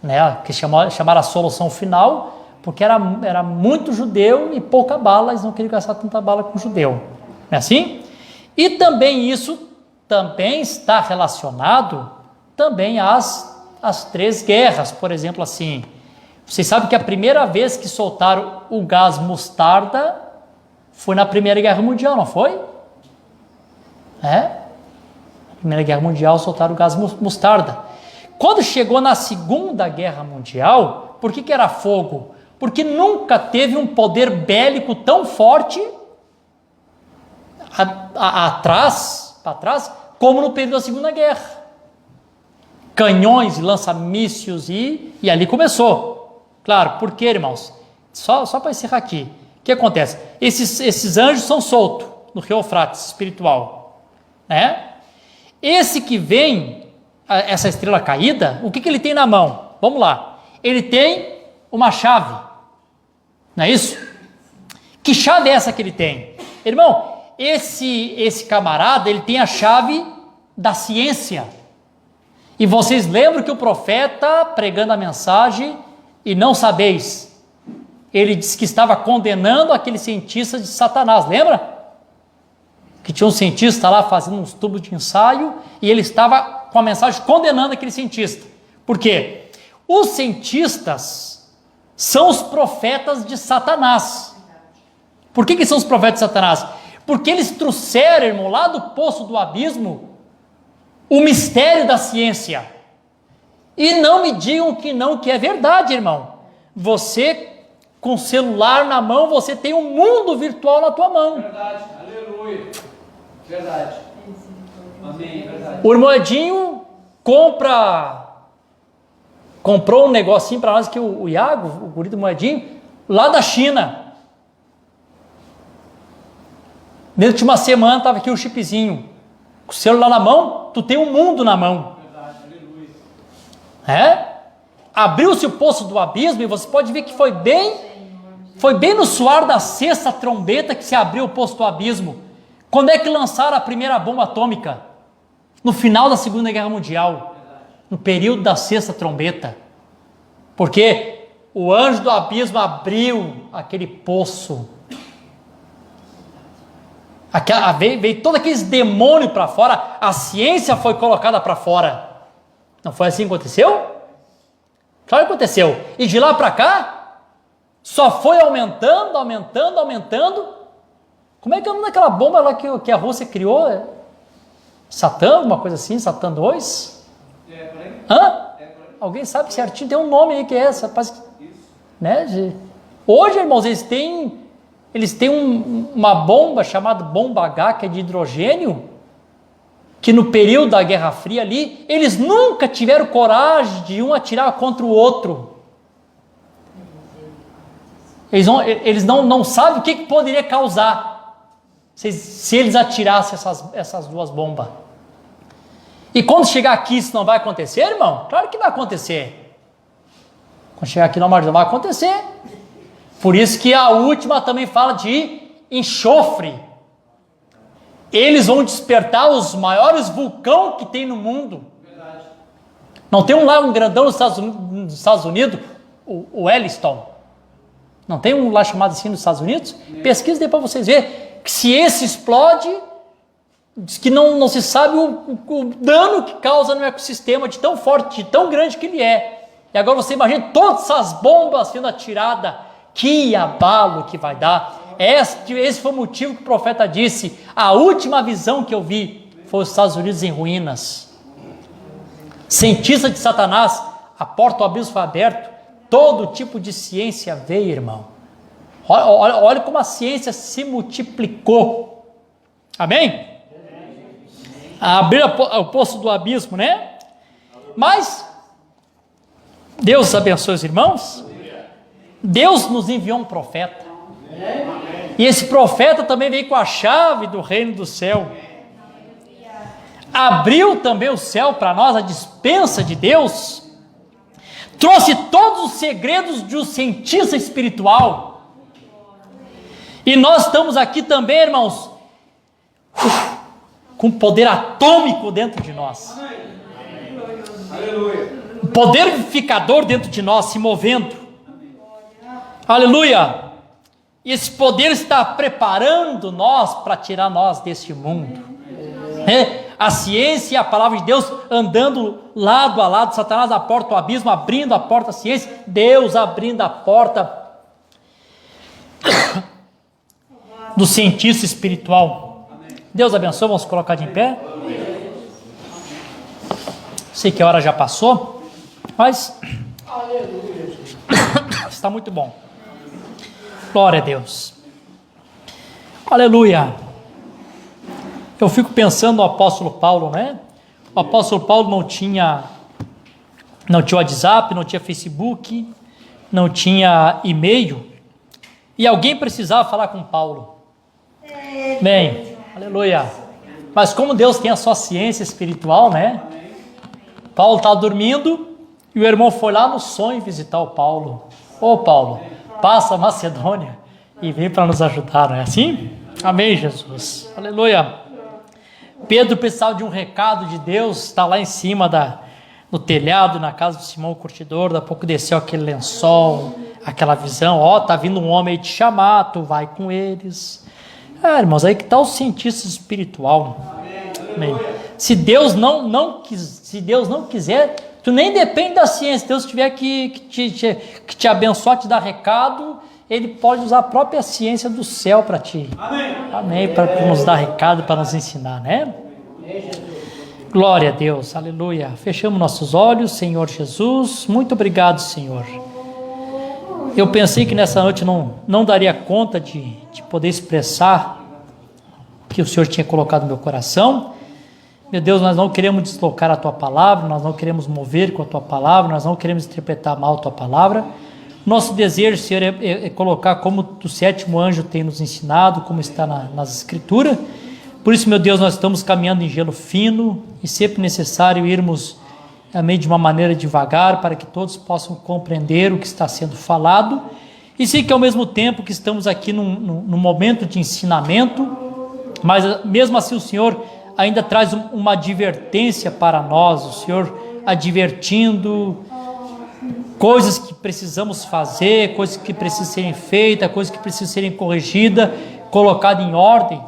né? Que chamaram a solução final, porque era muito judeu e pouca bala, eles não queriam gastar tanta bala com judeu. Não é assim? E também isso também está relacionado também às 3 guerras, por exemplo, assim. Vocês sabem que a primeira vez que soltaram o gás mostarda foi na Primeira Guerra Mundial, não foi? Na Primeira Guerra Mundial soltaram o gás mostarda. Quando chegou na Segunda Guerra Mundial, por que era fogo? Porque nunca teve um poder bélico tão forte para trás, como no período da Segunda Guerra. Canhões, lança-mísseis e ali começou. Claro, por quê, irmãos? Só para encerrar aqui. O que acontece? Esses anjos são soltos no rio Eufrates espiritual, né? Esse que vem, essa estrela caída, o que ele tem na mão? Vamos lá. Ele tem uma chave, não é isso? Que chave é essa que ele tem? Irmão, esse camarada, ele tem a chave da ciência. E vocês lembram que o profeta, pregando a mensagem, e não sabeis, ele disse que estava condenando aqueles cientistas de Satanás, lembra? Que tinha um cientista lá fazendo uns tubos de ensaio, e ele estava com a mensagem condenando aquele cientista. Por quê? Os cientistas são os profetas de Satanás. Por que são os profetas de Satanás? Porque eles trouxeram, irmão, lá do poço do abismo, o mistério da ciência. E não me digam que não, que é verdade, irmão. Você, com o celular na mão, você tem um mundo virtual na tua mão. Verdade, aleluia. Verdade. Amém, verdade. O irmão Edinho comprou um negocinho para nós, que o Iago, o guri do Moedinho, lá da China. Dentro de uma semana estava aqui o chipzinho. Com o celular na mão, tu tem um mundo na mão. Verdade, aleluia. Abriu-se o poço do abismo e você pode ver que foi bem no soar da 6ª trombeta que se abriu o poço do abismo. Quando é que lançaram a primeira bomba atômica? No final da Segunda Guerra Mundial. No período da 6ª trombeta. Porque o anjo do abismo abriu aquele poço. Veio todos aqueles demônios para fora, a ciência foi colocada para fora. Não foi assim que aconteceu? Claro que aconteceu. E de lá para cá, só foi aumentando. Como é que é o nome daquela bomba lá que a Rússia criou? Satã, alguma coisa assim? Satã 2? Por aí. Hã? Por aí. Alguém sabe certinho? Tem um nome aí que é essa. Né? Hoje, irmãos, eles têm uma bomba chamada bomba H, que é de hidrogênio, que no período da Guerra Fria ali, eles nunca tiveram coragem de um atirar contra o outro. Eles não sabem o que poderia causar se eles atirassem essas 2 bombas. E quando chegar aqui, isso não vai acontecer, irmão? Claro que vai acontecer. Quando chegar aqui não vai acontecer. Por isso que a última também fala de enxofre. Eles vão despertar os maiores vulcões que tem no mundo. Verdade. Não tem um grandão nos Estados Unidos, o Yellowstone? Não tem um lá chamado assim nos Estados Unidos? Pesquisa depois vocês verem que se esse explode, diz que não se sabe o dano que causa no ecossistema, de tão forte, de tão grande que ele é. E agora você imagina todas essas bombas sendo atiradas, que abalo que vai dar. Esse foi o motivo que o profeta disse, a última visão que eu vi foi os Estados Unidos em ruínas. Cientista de Satanás, a porta do abismo foi aberta, todo tipo de ciência veio, irmão. Olha como a ciência se multiplicou. Amém? Abrir o poço do abismo, né? Mas Deus abençoe os irmãos. Deus nos enviou um profeta. E esse profeta também veio com a chave do reino do céu. abriu também o céu para nós, a despensa de Deus, trouxe todos os segredos de um cientista espiritual. E nós estamos aqui também, irmãos, com poder atômico dentro de nós. Aleluia. O poder vivificador dentro de nós se movendo. Aleluia. E esse poder está preparando nós para tirar nós deste mundo. A ciência e a palavra de Deus andando lado a lado, Satanás à porta do abismo, abrindo a porta da ciência, Deus abrindo a porta do cientista espiritual. Deus abençoe, vamos colocar de pé. Sei que a hora já passou, mas está muito bom. Glória a Deus. Aleluia. Eu fico pensando no apóstolo Paulo, né? O apóstolo Paulo não tinha WhatsApp, não tinha Facebook, não tinha e-mail, e alguém precisava falar com Paulo. Bem, aleluia. Mas como Deus tem a sua ciência espiritual, né? Paulo estava dormindo e o irmão foi lá no sonho visitar o Paulo. Ô Paulo, passa a Macedônia e vem para nos ajudar, não é assim? Amém, Jesus. Aleluia. Pedro precisava de um recado de Deus, está lá em cima no telhado, na casa de Simão o Curtidor, daqui a pouco desceu aquele lençol, aquela visão, está vindo um homem aí te chamar, tu vai com eles. Irmãos, aí que está o cientista espiritual. Amém. Se Deus não quiser, tu nem depende da ciência. Se Deus tiver que te abençoar, te dar recado, Ele pode usar a própria ciência do céu para ti. Amém. Para nos dar recado, para nos ensinar, né? Glória a Deus, aleluia. Fechamos nossos olhos, Senhor Jesus. Muito obrigado, Senhor. Eu pensei que nessa noite não daria conta de poder expressar o que o Senhor tinha colocado no meu coração. Meu Deus, nós não queremos deslocar a Tua palavra, nós não queremos mover com a Tua palavra, nós não queremos interpretar mal a Tua palavra. Nosso desejo, Senhor, é colocar como o sétimo anjo tem nos ensinado, como está nas Escrituras. Por isso, meu Deus, nós estamos caminhando em gelo fino e sempre necessário irmos meio de uma maneira devagar para que todos possam compreender o que está sendo falado. E sei que ao mesmo tempo que estamos aqui num momento de ensinamento, mas mesmo assim o Senhor ainda traz uma advertência para nós, o Senhor advertindo coisas que precisamos fazer, coisas que precisam serem feitas, coisas que precisam serem corrigidas, colocadas em ordem,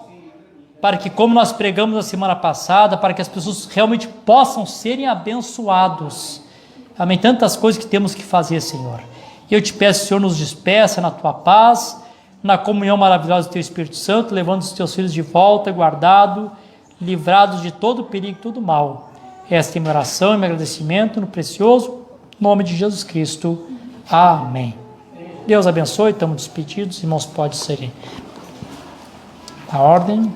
para que, como nós pregamos na semana passada, para que as pessoas realmente possam serem abençoados. Amém? Tantas coisas que temos que fazer, Senhor. E eu te peço, Senhor, nos despeça na Tua paz, na comunhão maravilhosa do Teu Espírito Santo, levando os Teus filhos de volta, guardado, livrados de todo perigo e todo mal. Esta é minha oração e meu agradecimento no precioso nome de Jesus Cristo. Amém. Deus abençoe, estamos despedidos, irmãos, pode seguir. A ordem.